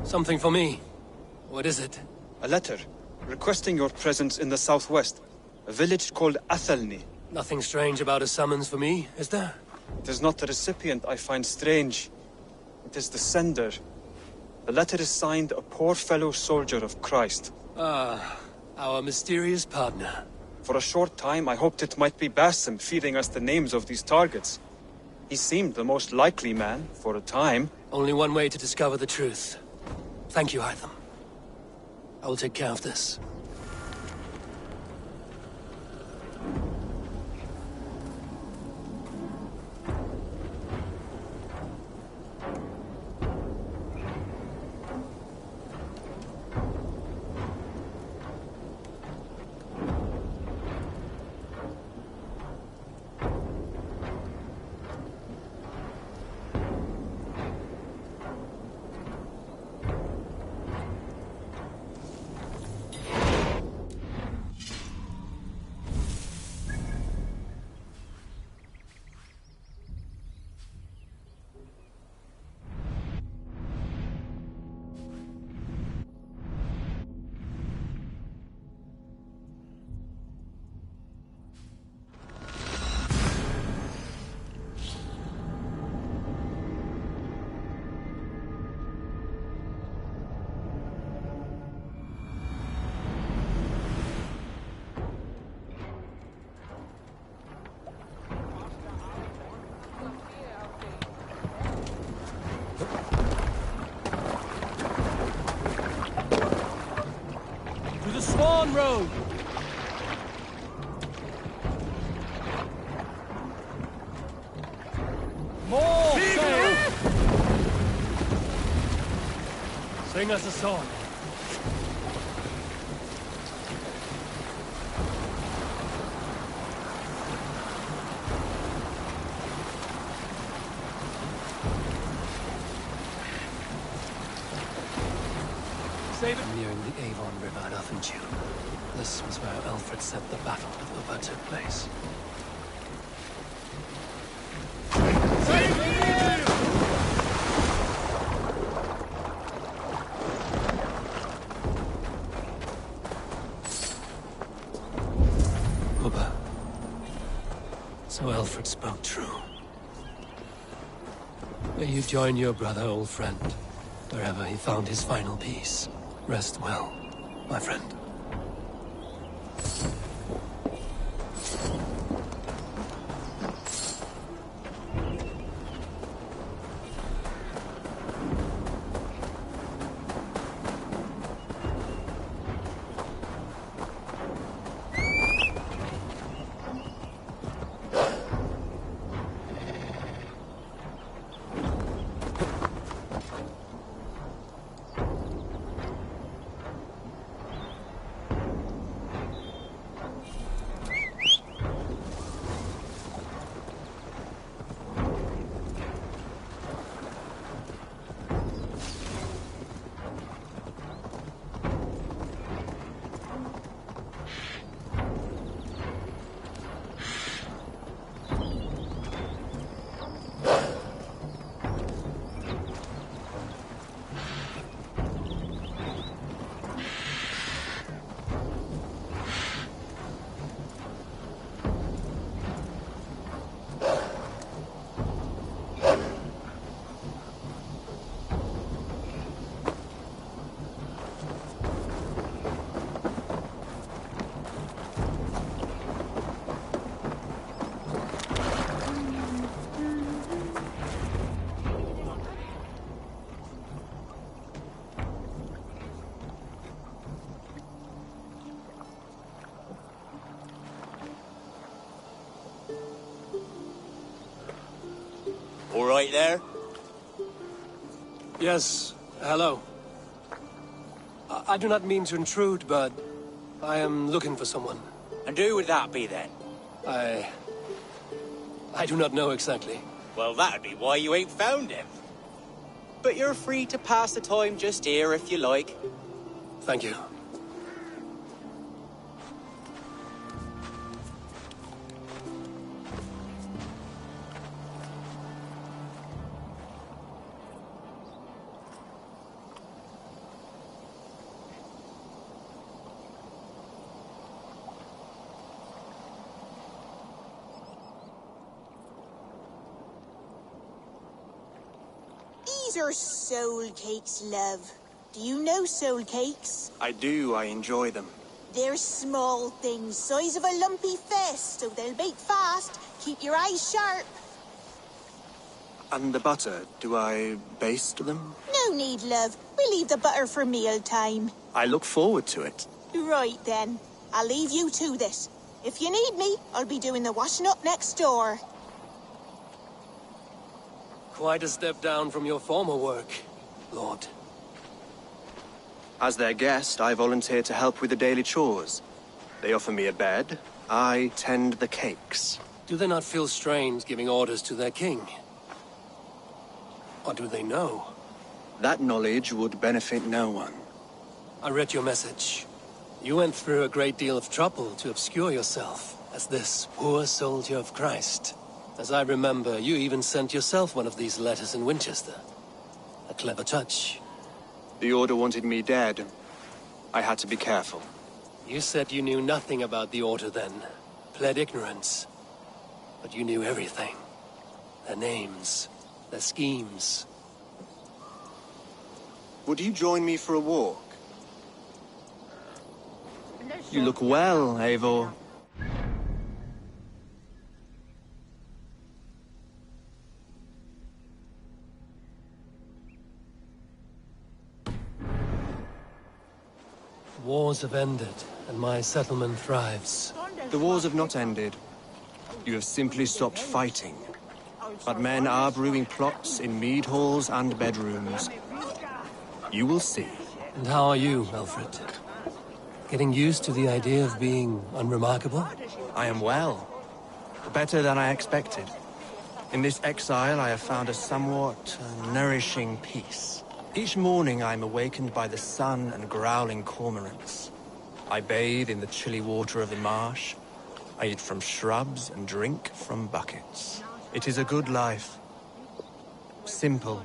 Something for me. What is it? A letter, requesting your presence in the southwest. A village called Athelney. Nothing strange about a summons for me, is there? It is not the recipient I find strange. It is the sender. The letter is signed a poor fellow soldier of Christ. Ah, our mysterious partner. For a short time I hoped it might be Basim feeding us the names of these targets. He seemed the most likely man, for a time. Only one way to discover the truth. Thank you, Hytham. I will take care of this. Swan Road! More sail! Sing us a song. Save it. Nearing the Avon River at Athenchil. This was where Alfred said the battle with Ubba took place. Ubba. So Alfred spoke true. May you join your brother, old friend, wherever he found his final peace. Rest well, my friend. right there? Yes, hello. I do not mean to intrude, but I am looking for someone. And who would that be then? I do not know exactly. Well, that'd be why you ain't found him. But you're free to pass the time just here if you like. Thank you. These are soul cakes, love. Do you know soul cakes? I do. I enjoy them. They're small things, size of a lumpy fist, so they'll bake fast. Keep your eyes sharp. And the butter, do I baste them? No need, love. We'll leave the butter for meal time. I look forward to it. Right then. I'll leave you to this. If you need me, I'll be doing the washing up next door. Quite a step down from your former work, Lord. As their guest, I volunteer to help with the daily chores. They offer me a bed. I tend the cakes. Do they not feel strange giving orders to their king? Or do they know? That knowledge would benefit no one. I read your message. You went through a great deal of trouble to obscure yourself as this poor soldier of Christ. As I remember, you even sent yourself one of these letters in Winchester. A clever touch. The Order wanted me dead. I had to be careful. You said you knew nothing about the Order then. Pled ignorance. But you knew everything. Their names. Their schemes. Would you join me for a walk? You look well, Eivor. Wars have ended, and my settlement thrives. The wars have not ended. You have simply stopped fighting. But men are brewing plots in mead halls and bedrooms. You will see. And how are you, Alfred? Getting used to the idea of being unremarkable? I am well. Better than I expected. In this exile, I have found a somewhat nourishing peace. Each morning, I am awakened by the sun and growling cormorants. I bathe in the chilly water of the marsh. I eat from shrubs and drink from buckets. It is a good life. Simple.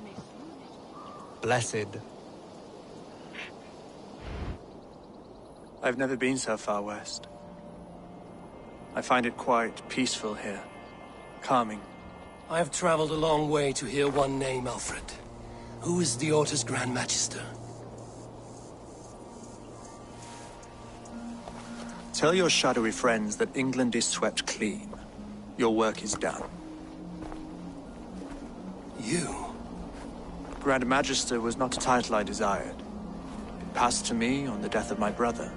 Blessed. I've never been so far west. I find it quite peaceful here. Calming. I have traveled a long way to hear one name, Alfred. Who is the Order's Grand Magister? Tell your shadowy friends that England is swept clean. Your work is done. You? Grand Magister was not a title I desired. It passed to me on the death of my brother.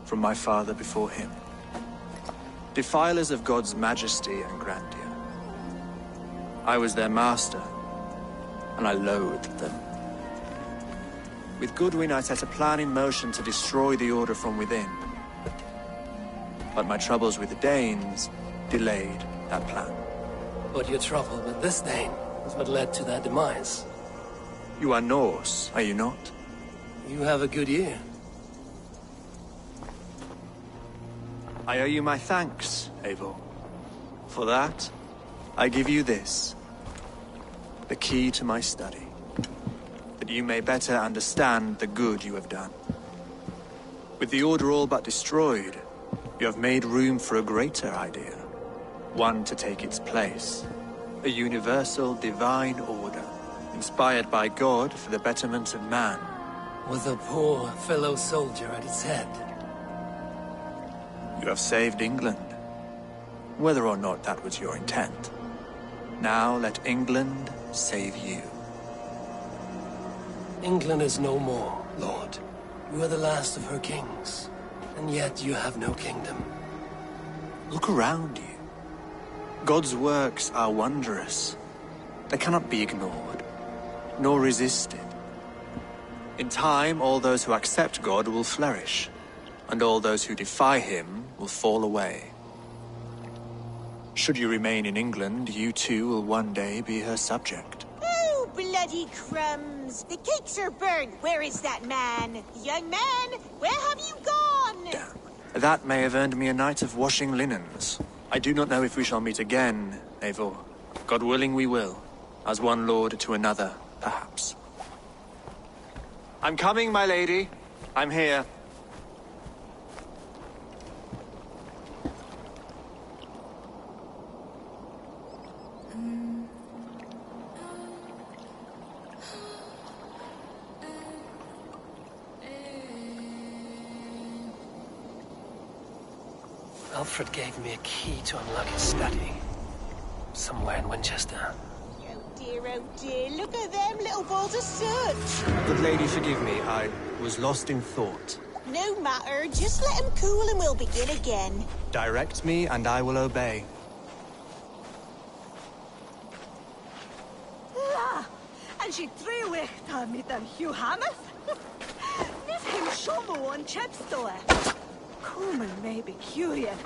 From my father before him. Defilers of God's majesty and grandeur. I was their master, and I loathed them. With Goodwin, I set a plan in motion to destroy the Order from within. But my troubles with the Danes delayed that plan. But your trouble with this name is what led to their demise. You are Norse, are you not? You have a good ear. I owe you my thanks, Eivor. For that, I give you this. The key to my study. That you may better understand the good you have done. With the Order all but destroyed, you have made room for a greater idea. One to take its place. A universal divine order, inspired by God for the betterment of man. With a poor fellow soldier at its head. You have saved England. Whether or not that was your intent. Now let England save you. England is no more, Lord. You are the last of her kings. And yet you have no kingdom. Look around you. God's works are wondrous. They cannot be ignored, nor resisted. In time, all those who accept God will flourish, and all those who defy him will fall away. Should you remain in England, you too will one day be her subject. Oh, bloody crumbs! The cakes are burnt. Where is that man? Young man, where have you gone? Damn. That may have earned me a night of washing linens. I do not know if we shall meet again, Eivor. God willing we will. As one lord to another, perhaps. I'm coming, my lady. I'm here. Alfred gave me a key to unlock his study. Somewhere in Winchester. Oh dear, look at them little balls of soot. Good lady, forgive me. I was lost in thought. No matter, just let them cool and we'll begin again. Direct me and I will obey. Ah, and she treuichta mit dem Hugh Hamath. Nis him shomo on Chepstow. Coleman may be curious,